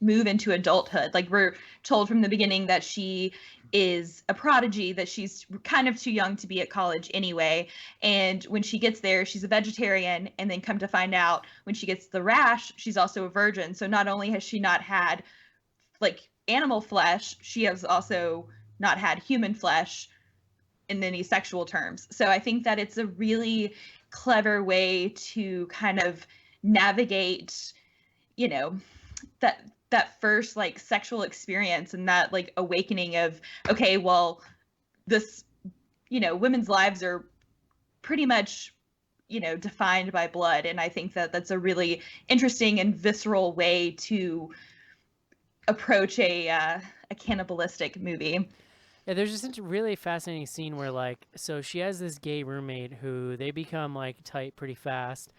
move into adulthood. Like we're told from the beginning that she is a prodigy, that she's kind of too young to be at college anyway. And when she gets there, she's a vegetarian. And then come to find out when she gets the rash, she's also a virgin. So not only has she not had like animal flesh, she has also not had human flesh in any sexual terms. So I think that it's a really clever way to kind of navigate, that first like sexual experience and that like awakening of, okay, well, this, women's lives are pretty much, defined by blood. And I think that that's a really interesting and visceral way to approach a cannibalistic movie. Yeah, there's just a really fascinating scene where, like, so she has this gay roommate who they become, like, tight pretty fast.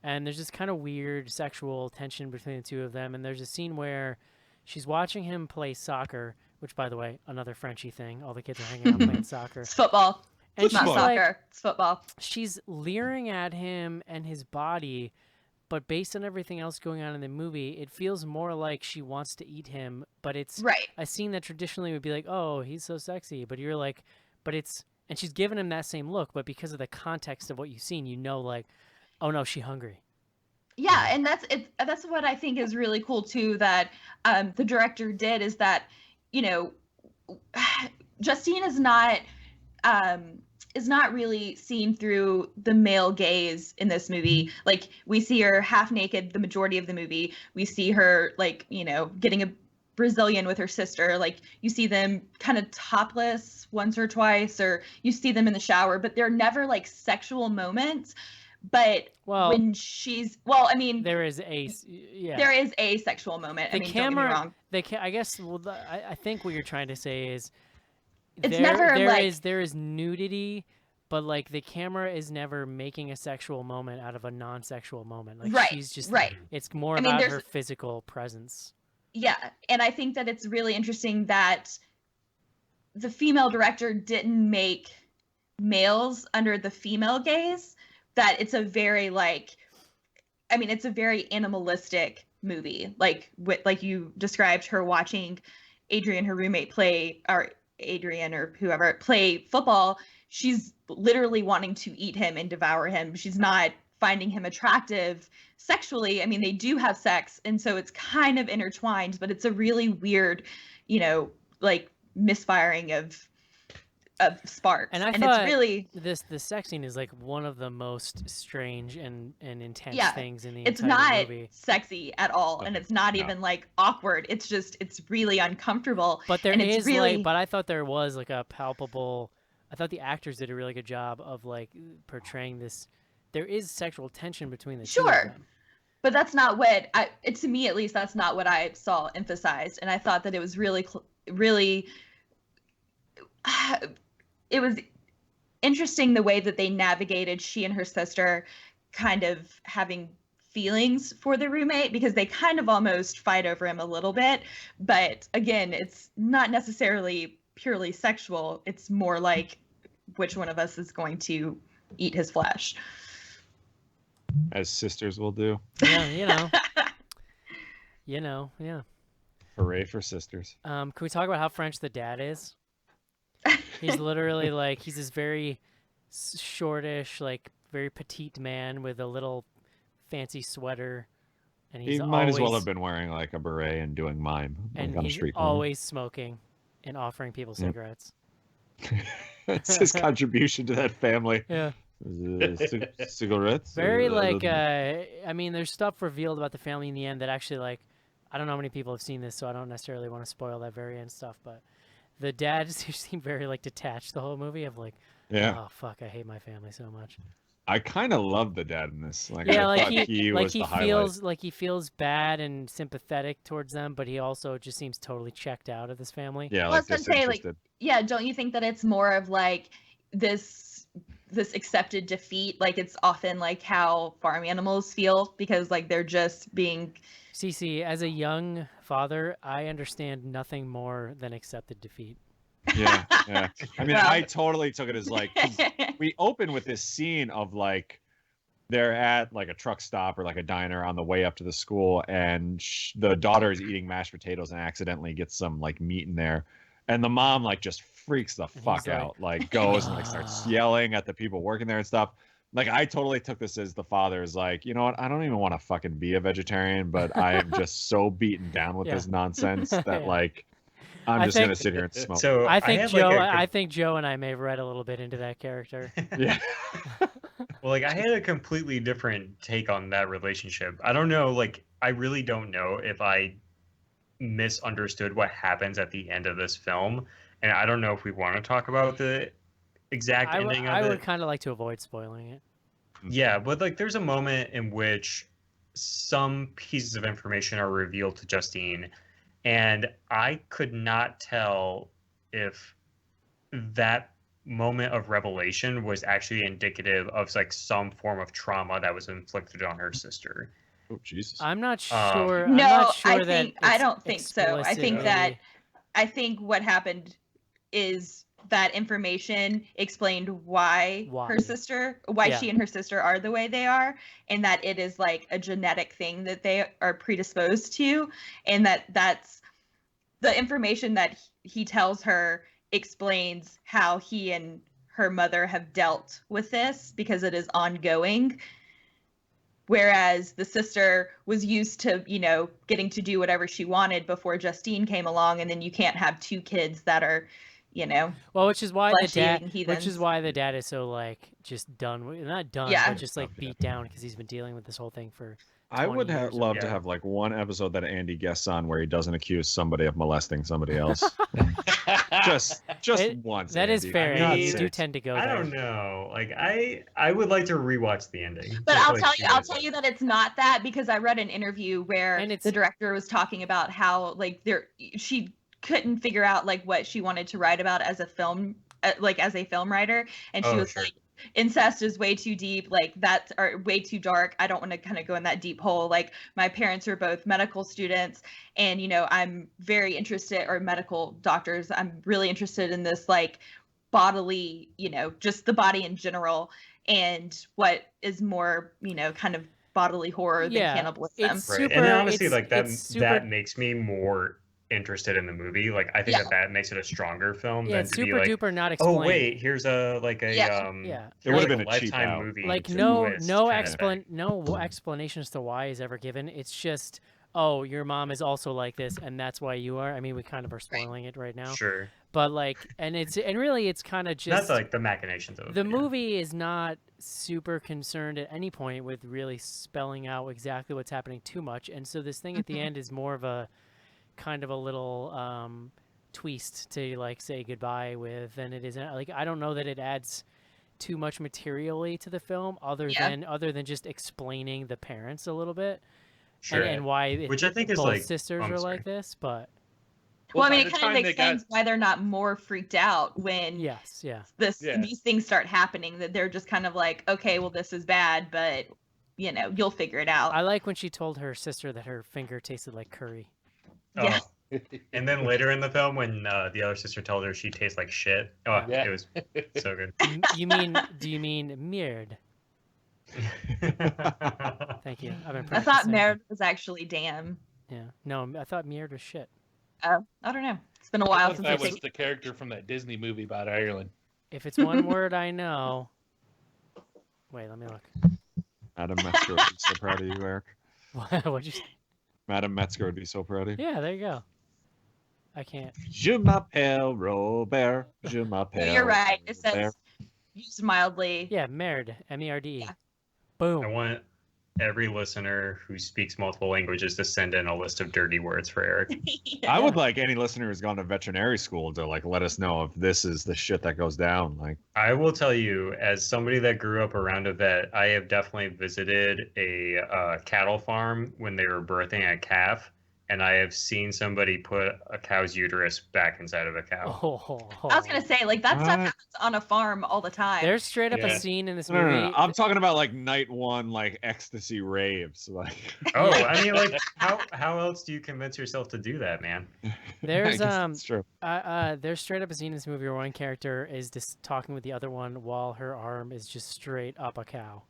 And there's this kind of weird sexual tension between the two of them. And there's a scene where she's watching him play soccer, which, by the way, another Frenchie thing. All the kids are hanging out playing soccer. It's football. And It's not she's soccer. like, It's football. she's leering at him and his body, but based on everything else going on in the movie, it feels more like she wants to eat him. But it's Right. a scene that traditionally would be like, oh, he's so sexy. But you're like, but it's, and she's giving him that same look. But because of the context of what you've seen, you know, like, oh no, she's hungry. Yeah, and that's what I think is really cool too, that the director did, is that, you know, Justine is not really seen through the male gaze in this movie. Like, we see her half naked the majority of the movie. We see her, like, you know, getting a Brazilian with her sister. Like, you see them kind of topless once or twice, or you see them in the shower, but they're never like sexual moments. But Well, when she's, well, I mean, there is a, yeah. there is a sexual moment. The I mean, camera, don't get me wrong. I guess. Well, I think what you're trying to say is, It's never like, there is nudity, but like the camera is never making a sexual moment out of a non-sexual moment. Like, right, she's just, right. it's more I mean, about there's- her physical presence. Yeah, and I think that it's really interesting that the female director didn't make males under the female gaze. That it's a very, like, I mean, it's a very animalistic movie. Like you described, her watching Adrian, her roommate, play, or Adrian or whoever, play football. She's literally wanting to eat him and devour him. She's not finding him attractive sexually. I mean, they do have sex, and so it's kind of intertwined, but it's a really weird, you know, like, misfiring of sparks. And I it's thought really, the sex scene is like one of the most strange and intense Yeah, things in the it's entire not movie. sexy at all, and it's not No. even like awkward. It's just, it's really uncomfortable. But there and it's is really, like, but I thought there was like a palpable. I thought the actors did a really good job of like portraying this. There is sexual tension between the two of Sure. them. but that's not what to me, at least, that's not what I saw emphasized. And I thought that it was really, really, it was interesting the way that they navigated she and her sister kind of having feelings for the roommate, because they kind of almost fight over him a little bit. But again, it's not necessarily purely sexual. It's more like, which one of us is going to eat his flesh? As sisters will do. Yeah, yeah. Hooray for sisters. Can we talk about how French the dad is? He's literally like, he's this very shortish, like very petite man with a little fancy sweater, and he's He might as well always- have been wearing like a beret and doing mime like, and on a he's street corner. always smoking and offering people Yep. cigarettes. It's his contribution to that family. Yeah. Cigarettes? Very I like, don't know. I mean, there's stuff revealed about the family in the end that actually, like, I don't know how many people have seen this, so I don't necessarily want to spoil that very end stuff, but the dad seemed very, like, detached the whole movie of, like, Yeah, oh, fuck, I hate my family so much. I kind of love the dad in this. Like, Yeah, I like thought he like was he the highlight. feels like he feels bad and sympathetic towards them, but he also just seems totally checked out of this family. Yeah, Well, like I was gonna say, like, disinterested. yeah, don't you think that it's more of like this accepted defeat? Like, it's often like how farm animals feel, because like they're just being Cece, as a young father, I understand nothing more than accepted defeat. Yeah, yeah. I mean, Well- I totally took it as like 'cause we open with this scene of like they're at like a truck stop or like a diner on the way up to the school, and the daughter is eating mashed potatoes and accidentally gets some like meat in there, and the mom like just freaks the he's fuck like, out, like goes and like starts yelling at the people working there and stuff. Like, I totally took this as the father is like, you know what, I don't even want to fucking be a vegetarian, but I am just so beaten down with Yeah. this nonsense that Yeah. like I'm I just think- gonna sit here and smoke. So I think had, Joe. like, I think Joe and I may have read a little bit into that character. Yeah. Well, like, I had a completely different take on that relationship. I don't know, like, I really don't know if I misunderstood what happens at the end of this film, and I don't know if we want to talk about the exact ending of I it. would kind of like to avoid spoiling it. Yeah, but like, there's a moment in which some pieces of information are revealed to Justine, and I could not tell if that moment of revelation was actually indicative of like some form of trauma that was inflicted on her sister. Oh Jesus. I'm not Um, sure. No, I'm not sure I that think I it's don't think so. explicitly- I think what happened is that information explained why Why. her sister, why Yeah. she and her sister are the way they are, and that it is like a genetic thing that they are predisposed to, and that's the information that he tells her explains how he and her mother have dealt with this because it is ongoing. Whereas the sister was used to, you know, getting to do whatever she wanted before Justine came along, and then you can't have two kids that are, you know, Well, which is why the fleshy dad, and heathens. the dad is so like just done with, not done, Yeah. but just like beat down because he's been dealing with this whole thing for. I 20 would years or love to Yeah. have like one episode that Andy guests on where he doesn't accuse somebody of molesting somebody else. just once. That is Andy, fair. for God's You do sakes. tend to go I there. don't know. Like I would like to rewatch the ending. But just I'll like tell see you, what I'll it's tell like. you that it's not that, because I read an interview where And it's- the director was talking about how like she couldn't figure out like what she wanted to write about as a film, like as a film writer, and she Oh, was sure. like, incest is way too deep, like that's or way too dark. I don't want to kind of go in that deep hole. Like my parents are both medical students, and you know I'm very interested, or medical doctors. I'm really interested in this like bodily, you know, just the body in general, and what is more, you know, kind of bodily horror Yeah, than cannibalism. it's Right. super. And honestly, it's, like that it's super, that makes me more interested in the movie. Like I think Yeah. that makes it a stronger film yeah, than it's to be super like, duper not oh explained. wait, here's a like a Yeah. Yeah. It would have like been a cheap Lifetime out. movie. Like to no twist no kind of thing. no explanation as to why is ever given. It's just, oh, your mom is also like this, and that's why you are. I mean, we kind of are spoiling it right now, Sure. but like, and really, it's kind of just Not like the machinations of it. the yeah. movie is not super concerned at any point with really spelling out exactly what's happening too much, and so this thing at the end is more of a kind of a little twist to like say goodbye with than it is. Like I don't know that it adds too much materially to the film other Yeah. than just explaining the parents a little bit Sure. and why Which I think is both like sisters I'm are sorry. like this, but Well, I by mean, the it kind time of they explains why they're not more freaked out when yes, yeah. Yeah. these things start happening. That they're just kind of like, okay, well, this is bad, but you know, you'll figure it out. I like when she told her sister that her finger tasted like curry. Yeah. Oh. And then later in the film, when the other sister told her she tastes like shit, oh, Yeah. it was so good. Do you mean meard? Thank you. I've been I thought practicing. Meredith was actually damn. Yeah. No, I thought meard was shit. I don't know. It's been a I while thought since that I was think. the character from that Disney movie about Ireland. If it's one word I know. Wait, let me look. Madam Metzger would be so proud of you, Eric. What'd you say? Madam Metzger would be so proud of you. Yeah, there you go. I can't. Je m'appelle Robert. Je m'appelle. You're right. It Robert. says used mildly. Yeah, merd. MERD. Yeah. Boom. I want every listener who speaks multiple languages to send in a list of dirty words for Eric. I would like any listener who's gone to veterinary school to like let us know if this is the shit that goes down. Like, I will tell you, as somebody that grew up around a vet, I have definitely visited a cattle farm when they were birthing a calf, and I have seen somebody put a cow's uterus back inside of a cow. I was gonna say, like, that stuff What? happens on a farm all the time. There's straight up Yeah. a scene in this no, movie. no, no. I'm talking about like night one, like ecstasy raves. Like, Oh, I mean, like, how else do you convince yourself to do that, man? There's I guess that's true. there's straight up a scene in this movie where one character is just talking with the other one while her arm is just straight up a cow.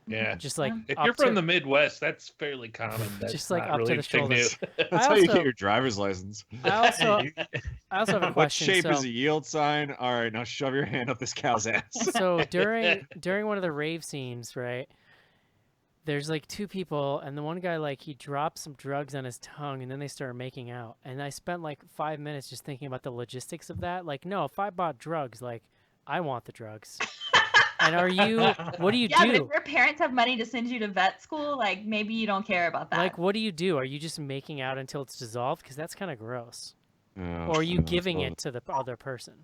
Yeah. Just like If up you're from to- the Midwest, that's fairly common. That's Just, like, not up to really the big news. shoulders. That's I how you also- get your driver's license. I also You- I also have a What question. shape so, is a yield sign? All right, now shove your hand up this cow's ass. so during one of the rave scenes, right? There's like two people, and the one guy like he drops some drugs on his tongue, and then they start making out. And I spent like 5 minutes just thinking about the logistics of that. Like, no, if I bought drugs, like I want the drugs. And what do you Yeah, but do? if your parents have money to send you to vet school, like maybe you don't care about that. Like, what do you do? Are you just making out until it's dissolved? Because that's kind of gross. Yeah, Or are you yeah, giving so it to the other person?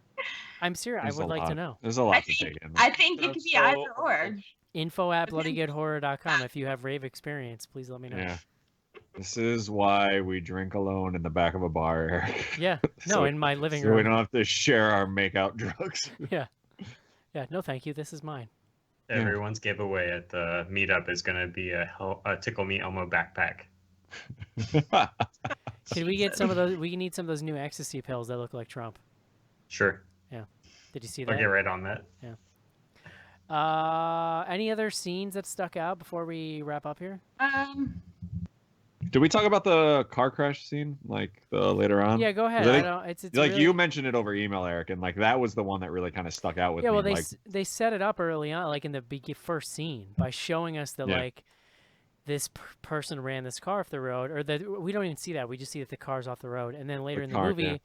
I'm serious. I there's a would like to lot. know. There's a lot I to think take in. I think it could be So- either or. Info@bloodygoodhorror.com. If you have rave experience, please let me know. Yeah. This is why we drink alone in the back of a bar, Eric. Yeah. No, So- in my living so we room. don't have to share our make-out drugs. Yeah. Yeah. No, thank you. This is mine. Everyone's giveaway at the meetup is going to be a Tickle Me Elmo backpack. Can we get some of those? We need some of those new ecstasy pills that look like Trump. Sure. Did you see I'll that? get right on that. Any other scenes that stuck out before we wrap up here? Did we talk about the car crash scene like later on? Yeah, go ahead. 'Cause I I think, don't. It's like really, you mentioned it over email, Eric, and like that was the one that really kind of stuck out with yeah. me. Well, like, they set it up early on, like in the first scene, by showing us that Yeah. like this person ran this car off the road, or that we don't even see that. We just see that the car's off the road, and then later in the car, movie, yeah.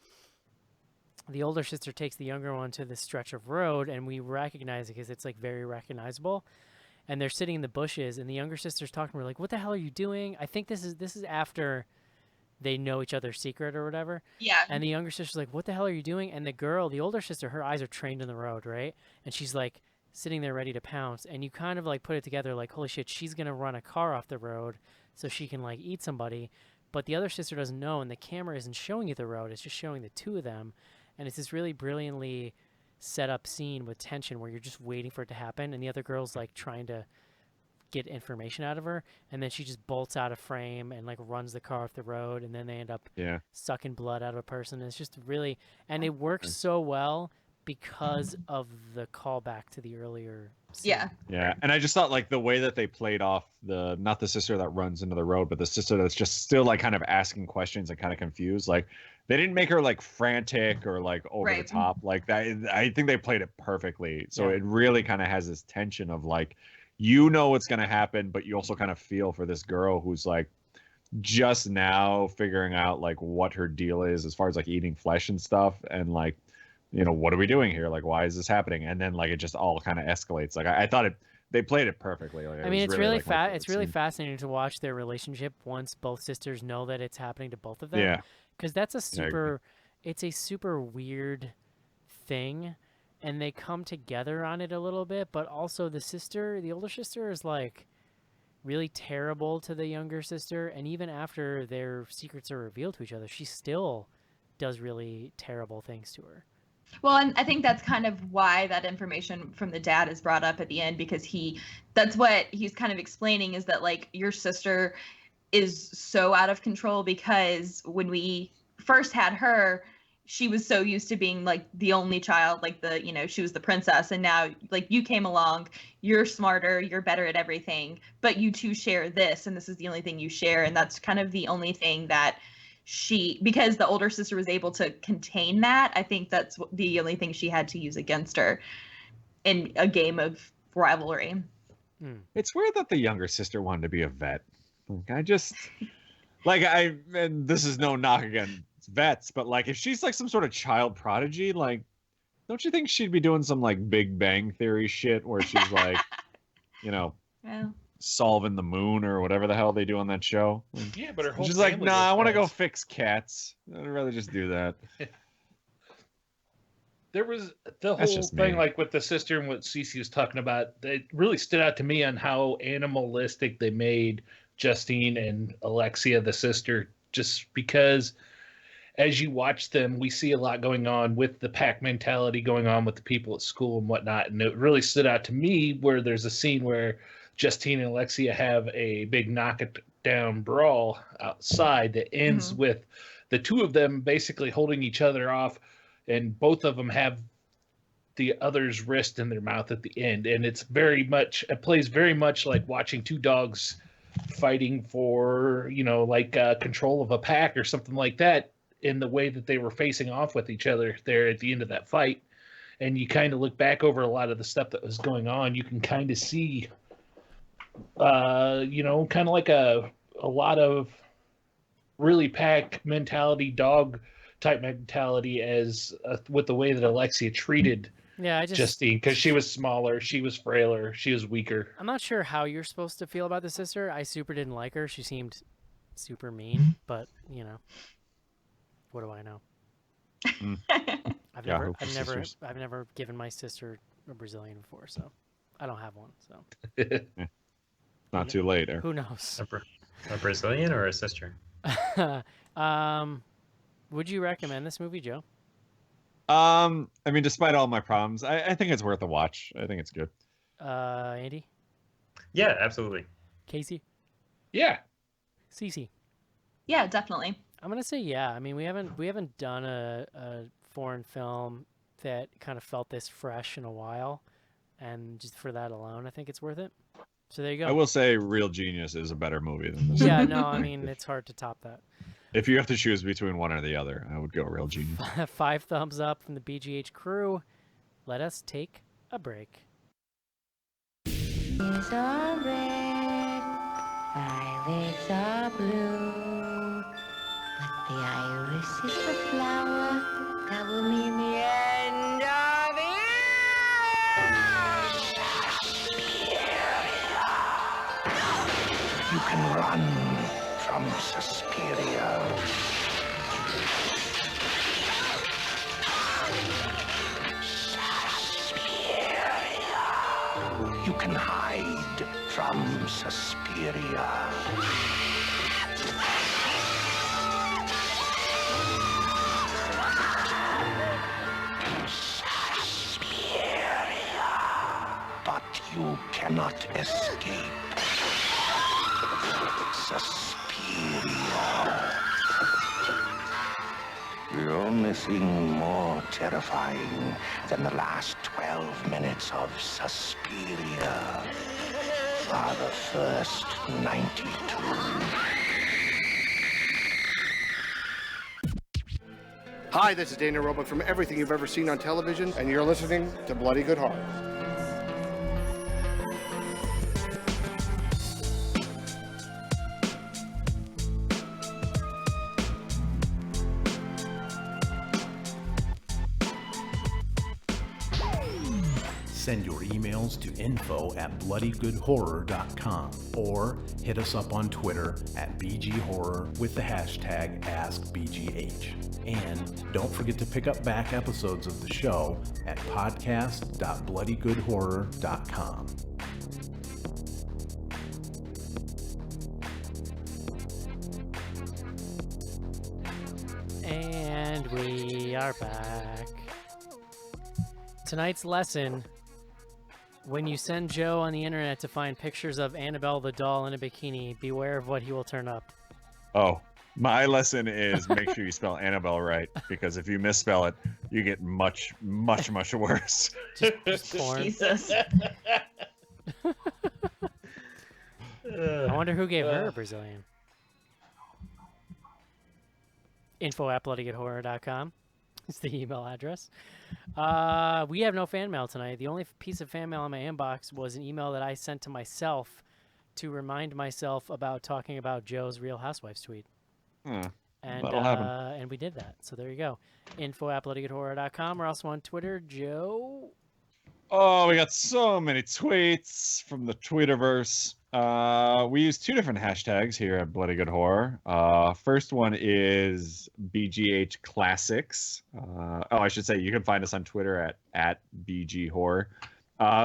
the older sister takes the younger one to this stretch of road, and we recognize it because it's like very recognizable. And they're sitting in the bushes, and the younger sister's talking to her like, "What the hell are you doing?" I think this is after they know each other's secret or whatever. Yeah. And the younger sister's like, "What the hell are you doing?" And the girl, the older sister, her eyes are trained on the road, right? And she's like sitting there ready to pounce. And you kind of like put it together like, holy shit, she's gonna run a car off the road so she can like eat somebody. But the other sister doesn't know, and the camera isn't showing you the road; it's just showing the two of them. And it's this really brilliantly set up scene with tension where you're just waiting for it to happen, and the other girl's like trying to get information out of her, and then she just bolts out of frame and like runs the car off the road, and then they end up yeah, sucking blood out of a person. It's just really, and it works so well because of the callback to the earlier scene. Yeah. yeah. And I just thought like the way that they played off not the sister that runs into the road, but the sister that's just still like kind of asking questions and kind of confused. Like they didn't make her like frantic or like over the Right. top like that. I think they played it perfectly. So Yeah. it really kind of has this tension of like, you know what's going to happen, but you also kind of feel for this girl who's like just now figuring out like what her deal is as far as like eating flesh and stuff, and like, you know, what are we doing here? Like, why is this happening? And then like it just all kind of escalates. Like I thought they played it perfectly. Like, I mean, it's really like, my favorite it's really scene. fascinating to watch their relationship once both sisters know that it's happening to both of them. Yeah, Because that's a Yeah, I agree. it's a super weird thing, and they come together on it a little bit. But also the older sister, is like really terrible to the younger sister, and even after their secrets are revealed to each other, she still does really terrible things to her. Well, and I think that's kind of why that information from the dad is brought up at the end, because that's what he's kind of explaining, is that like your sister is so out of control because when we first had her, she was so used to being like the only child, like she was the princess, and now like you came along, you're smarter, you're better at everything, but you two share this, and this is the only thing you share, and that's kind of the only thing that because the older sister was able to contain that, I think that's the only thing she had to use against her in a game of rivalry. It's weird that the younger sister wanted to be a vet. Like I just and this is no knock against vets, but like if she's like some sort of child prodigy, like don't you think she'd be doing some like Big Bang Theory shit where she's like, you know, Yeah. solving the moon or whatever the hell they do on that show? Yeah, but her whole She's like, family nah, was I want to go vets. fix cats. I'd rather just do that. There was the That's whole just thing, me. like with the sister and what Cece was talking about. It really stood out to me on how animalistic they made Justine and Alexia, the sister, just because as you watch them, we see a lot going on with the pack mentality going on with the people at school and whatnot. And it really stood out to me where there's a scene where Justine and Alexia have a big knock-it-down brawl outside that ends with the two of them basically holding each other off, and both of them have the other's wrist in their mouth at the end. And it plays very much like watching two dogs fighting for, control of a pack or something like that, in the way that they were facing off with each other there at the end of that fight. And you kind of look back over a lot of the stuff that was going on, you can kind of see, kind of like a lot of really pack mentality, dog type mentality, as with the way that Alexia treated Justine, because she was smaller, she was frailer, she was weaker. I'm not sure how you're supposed to feel about the sister. I super didn't like her. She seemed super mean, but what do I know? I've never given my sister a Brazilian before, so I don't have one. So Not too late. who knows? A Brazilian or a sister? Would you recommend this movie, Joe? I mean, despite all my problems, I think it's worth a watch. I think it's good. Andy? Yeah, absolutely. Casey? Yeah. Cece? Yeah, definitely. I'm gonna say yeah. I mean, we haven't done a foreign film that kind of felt this fresh in a while, and just for that alone, I think it's worth it. So there you go. I will say Real Genius is a better movie than this. Yeah, one. no, I mean it's hard to top that. If you have to choose between one or the other, I would go Real Genius. 5 thumbs up from the BGH crew. Let us take a break. Is are red, violets are blue, but the iris is the flower that will mean the end of You can run from Suspiria. You can hide from Suspiria. Suspiria. But you cannot escape. Suspiria. The only thing more terrifying than the last 12 minutes of Suspiria are the first 92. Hi, this is Dana Roebuck from Everything You've Ever Seen on Television, and you're listening to Bloody Good Horror. Send your emails to info@bloodygoodhorror.com or hit us up on Twitter at BGHorror with the hashtag AskBGH. And don't forget to pick up back episodes of the show at podcast.bloodygoodhorror.com. And we are back. Tonight's lesson: when you send Joe on the internet to find pictures of Annabelle the doll in a bikini, beware of what he will turn up. Oh, my lesson is make sure you spell Annabelle right, because if you misspell it, you get much, much, much worse. Just porn. Jesus. I wonder who gave her a Brazilian. info@bloodygoodhorror.com is the email address. We have no fan mail tonight. The only piece of fan mail in my inbox was an email that I sent to myself to remind myself about talking about Joe's Real Housewives tweet. Hmm. And That'll happen. and we did that. So there you go. info@bloodygoodhorror.com. We're also on Twitter. Joe? Oh, we got so many tweets from the Twitterverse. We use 2 different hashtags here at Bloody Good Horror. First one is BGH Classics. I should say you can find us on Twitter at BG Horror.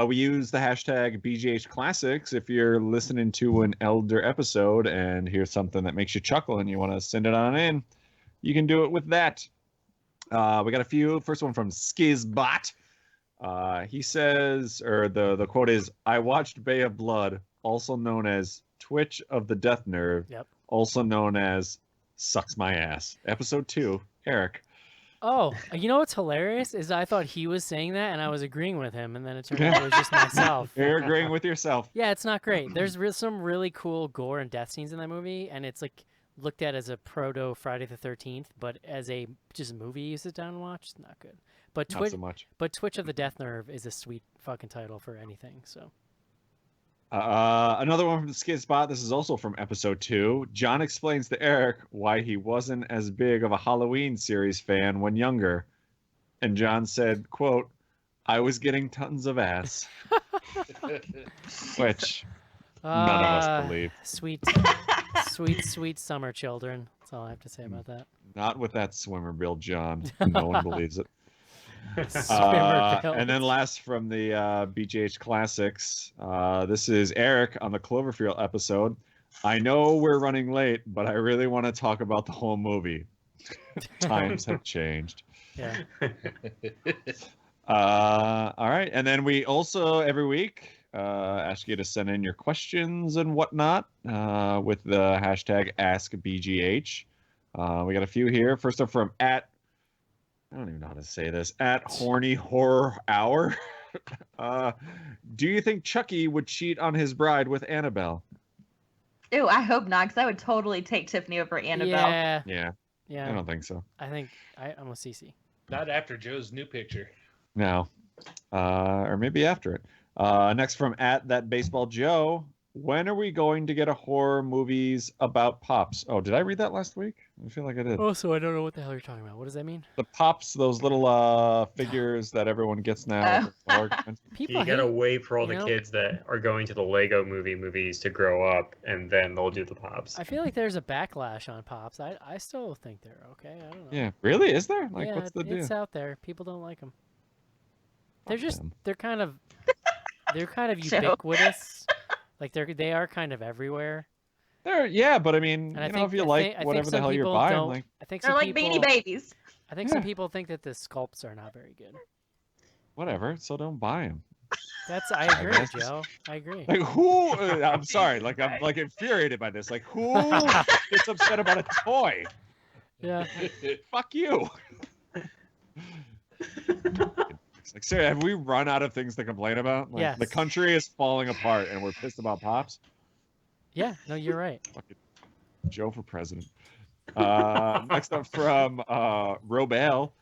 We use the hashtag BGH Classics if you're listening to an elder episode and hear something that makes you chuckle and you want to send it on in. You can do it with that. We got a few. First one from Skizbot. He says, or the quote is, "I watched Bay of Blood, also known as Twitch of the Death Nerve, also known as Sucks My Ass. Episode 2, Eric." Oh, you know what's hilarious is I thought he was saying that and I was agreeing with him, and then it turned out it was just myself. You're agreeing with yourself. Yeah, it's not great. There's some really cool gore and death scenes in that movie, and it's like looked at as a proto Friday the 13th, but as a just movie you sit down and watch, it's not good. But Not so much. But Twitch of the Death Nerve is a sweet fucking title for anything. So. Another one from the Skid Spot. This is also from episode 2. John explains to Eric why he wasn't as big of a Halloween series fan when younger. And John said, quote, "I was getting tons of ass." Which none of us believe. Sweet, sweet summer children. That's all I have to say about that. Not with that swimmer bill, John. No one believes it. Swimmer build. And then last from the BGH Classics, this is Eric on the Cloverfield episode. I know we're running late, but I really want to talk about the whole movie. Times have changed. Yeah. All right. And then we also, every week, ask you to send in your questions and whatnot with the hashtag AskBGH. We got a few here. First up from I don't even know how to say this, at Horny Horror Hour. Do you think Chucky would cheat on his bride with Annabelle? Ew, I hope not, because I would totally take Tiffany over Annabelle. Yeah. Yeah. Yeah. I don't think so. I think I'm with Cece. Not after Joe's new picture. No. Or maybe after it. Next from at that baseball Joe. When are we going to get a horror movies about Pops? Oh, did I read that last week? I feel like I did. Also, I don't know what the hell you're talking about. What does that mean? The Pops, those little figures that everyone gets now. People You gotta hate- wait for all you the know? kids that are going to the Lego movies to grow up, and then they'll do the Pops. I feel like there's a backlash on Pops. I still think they're okay. I don't know. Yeah, really? Is there? Like, yeah, what's the deal? it's out there. People don't like them. Fuck them. They're kind of Joe. ubiquitous. Like they are kind of everywhere. Yeah, but I mean, And I you know, think if you I like think- I think whatever the some hell you're people buying, don't- like, I think They're some like people, Beanie Babies. I think some people think that the sculpts are not very good. whatever. So don't buy them. I agree, guess. Joe. I agree. Like who? I'm sorry. Like I'm like infuriated by this. Like who gets upset about a toy? Yeah. Fuck you. It's like, seriously, have we run out of things to complain about? Like, the Yes. country is falling apart, and we're pissed about Pops. Yeah. No, you're right. Fucking Joe for president. Next up from Robel.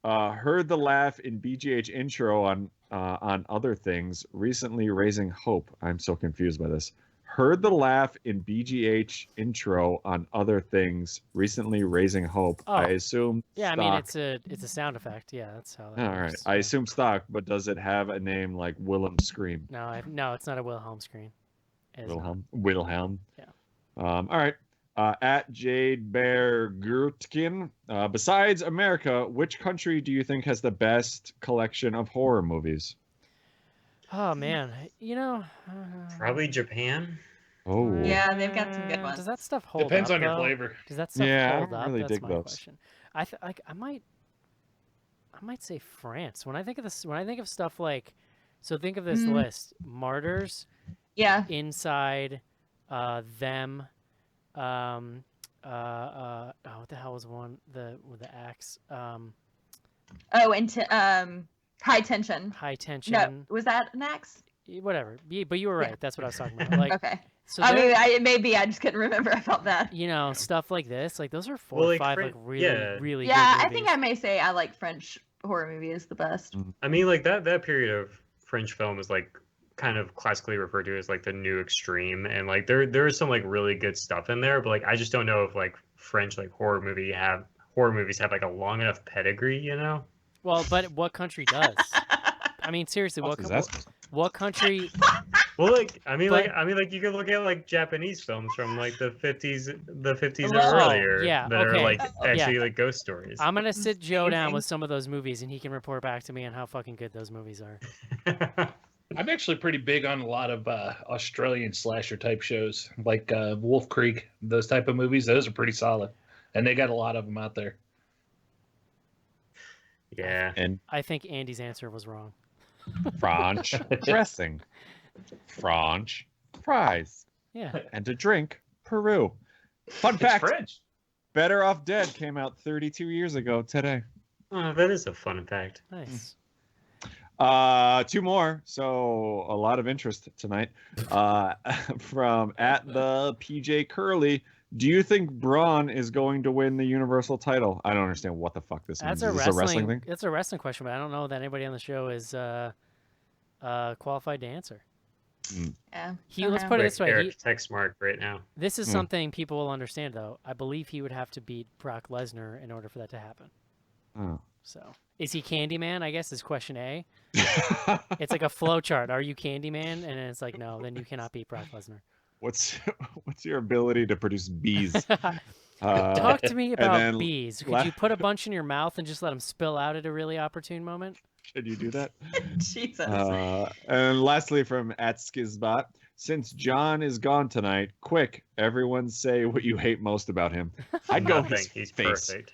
Heard the laugh in BGH intro on other things. Recently raising hope. I'm so confused by this. Heard the laugh in BGH intro on other things. Recently raising hope. Oh. I assume. Yeah. stock. I mean, it's a sound effect. Yeah, that's how. That All right. works. I Yeah. assume stock, but does it have a name like Willem Scream? No, it's not a Wilhelm screen. It is not. Wilhelm. Yeah. All right. At Jade Bear Gurtkin. Besides America, which country do you think has the best collection of horror movies? Oh man, Probably Japan. Oh. Yeah, they've got some good ones. Does that stuff hold Depends up, on your though? flavor. Does that stuff Yeah, I hold don't up? really That's dig my those. question. I might say France. When I think of this, when I think of stuff like, so think of this list: Martyrs, Yeah. Inside, Them, what the hell was one with the axe? Oh, and High Tension. High Tension. No, was that an axe? Whatever. But you were right. Yeah. That's what I was talking about. Like, Okay. so I there- mean, maybe I just couldn't remember. I felt that. stuff like this, like those are four Well, or like, five, Fran- like really, yeah. really Yeah, good I think movies. I may say I like French horror movies the best. I mean, like that period of French film is like kind of classically referred to as like the new extreme, and like there is some like really good stuff in there, but like I just don't know if like French like horror movies have like a long enough pedigree, you know? Well, but what country does? I mean, seriously, What is that supposed to- what country? Well, like I mean, But- like you could look at like Japanese films from like the 50s or Oh, earlier yeah, that okay. are like Oh, actually like ghost stories. I'm gonna sit Joe down Amazing. with some of those movies, and he can report back to me on how fucking good those movies are. I'm actually pretty big on a lot of Australian slasher type shows, like Wolf Creek, those type of movies. Those are pretty solid, and they got a lot of them out there. Yeah. And I think Andy's answer was wrong. French dressing, French fries, Yeah. and to drink, Peru. Fun It's fact: French. Better Off Dead came out 32 years ago today. Oh, that is a fun fact. Nice. Two more, so a lot of interest tonight. From at the PJ Curly. Do you think Braun is going to win the Universal title? I don't understand what the fuck this That's means. a Is this wrestling. a wrestling thing? It's a wrestling question, but I don't know that anybody on the show is qualified to answer. Yeah. Let's put it this way. Eric, text Mark right now. This is something people will understand, though. I believe he would have to beat Brock Lesnar in order for that to happen. Oh. So, is he Candyman? I guess is question A. It's like a flow chart. Are you Candyman? And it's like, no, then you cannot beat Brock Lesnar. What's your ability to produce bees? Talk to me and about then bees. Could you put a bunch in your mouth and just let them spill out at a really opportune moment? Can you do that? Jesus. And lastly, from at Skizbot, Since John is gone tonight, quick, everyone say what you hate most about him. I'd go Nothing. his He's face. perfect.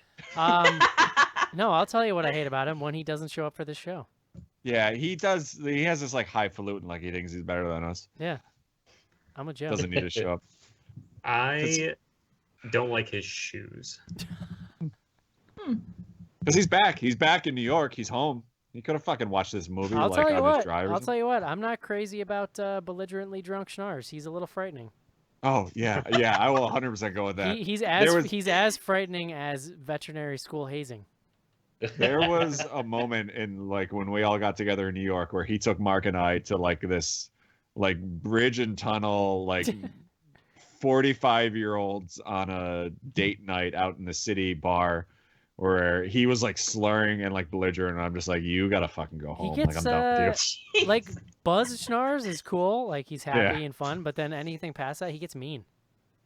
No, I'll tell you what I hate about him when he doesn't show up for this show. Yeah, he does. He has this like highfalutin, like he thinks he's better than us. Yeah. I'm a joke. Doesn't need to show up. I don't like his shoes. Because he's back. He's back in New York. He's home. He could have fucking watched this movie I'll like tell you on what. his drive. I'll tell you what. I'm not crazy about belligerently drunk Schnars. He's a little frightening. Oh yeah, yeah. I will 100% go with that. He's was as frightening as veterinary school hazing. There was a moment in like when we all got together in New York where he took Mark and I to like this like bridge and tunnel like 45-year-olds on a date night out in the city bar where he was like slurring and like belligerent, and I'm just like, you gotta fucking go home. He gets, like I'm done with you. like Buzz Schnars is cool, like he's happy and fun, but then anything past that, he gets mean.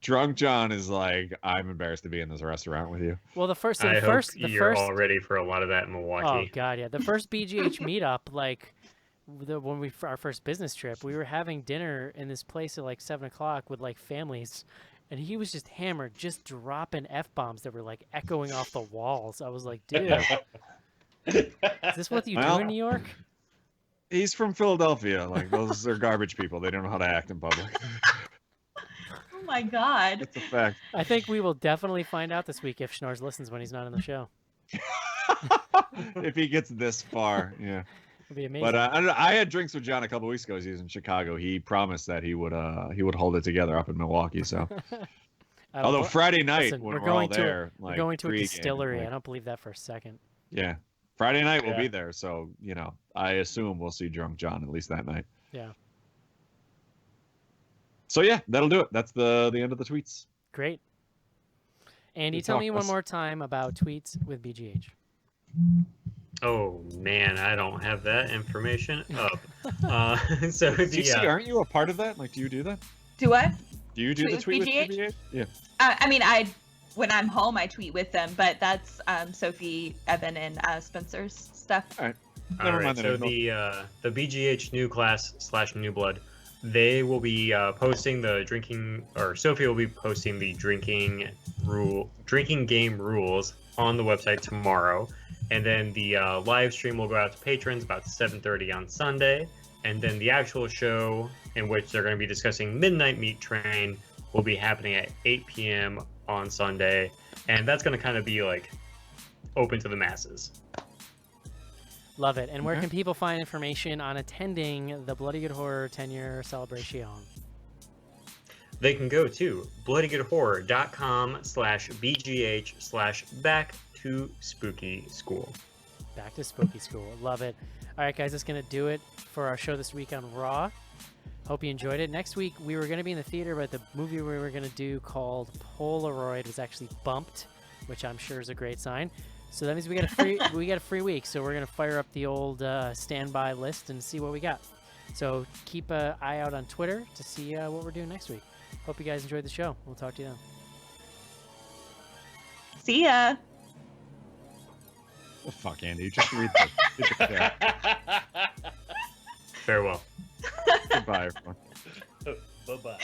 Drunk John is like, I'm embarrassed to be in this restaurant with you. Well, I hope you're all ready for a lot of that in Milwaukee. Oh god, yeah. The first BGH meetup, like when our first business trip, we were having dinner in this place at like 7:00 with like families, and he was just hammered, just dropping F-bombs that were like echoing off the walls. I was like, dude, is this what you do in New York? He's from Philadelphia. Like those are garbage people. They don't know how to act in public. Oh my god. It's a fact. I think we will definitely find out this week if Schnars listens when he's not on the show. If he gets this far, yeah. It'd be amazing. But I had drinks with John a couple weeks ago. He was in Chicago. He promised that he would hold it together up in Milwaukee. So, although Friday night listen, when we're we're going all there, we're like going to a pregame, distillery. like, I don't believe that for a second. yeah, Friday night we'll Yeah. be there. So I assume we'll see Drunk John at least that night. Yeah. So yeah, that'll do it. That's the end of the tweets. Great. Andy, Good tell talk, me one us. more time about tweets with BGH. Oh man, I don't have that information up. So CC, aren't you a part of that? Like, do you do that? Do what? Do you do Tweet the with tweet with BGH? BGH? Yeah. I mean, when I'm home, I tweet with them, but that's Sophie, Evan, and Spencer's stuff. All right. All Never right, mind. so the BGH new class / new blood, they will be posting the drinking, or Sophie will be posting the drinking game rules on the website tomorrow, and then the live stream will go out to patrons about 7:30 on Sunday, and then the actual show, in which they're going to be discussing Midnight Meat Train, will be happening at 8 p.m. on Sunday, and that's going to kind of be like open to the masses. Love it. And where can people find information on attending the Bloody Good Horror 10-year celebration? They can go to bloodygoodhorror.com/BGH/back to spooky school. Back to spooky school. Love it. All right, guys, that's going to do it for our show this week on Raw. Hope you enjoyed it. Next week, we were going to be in the theater, but the movie we were going to do called Polaroid was actually bumped, which I'm sure is a great sign. So that means we got a free week. So we're gonna fire up the old standby list and see what we got. So keep an eye out on Twitter to see what we're doing next week. Hope you guys enjoyed the show. We'll talk to you then. See ya. Oh, fuck, Andy. Just read the Farewell. Goodbye, everyone. Bye-bye.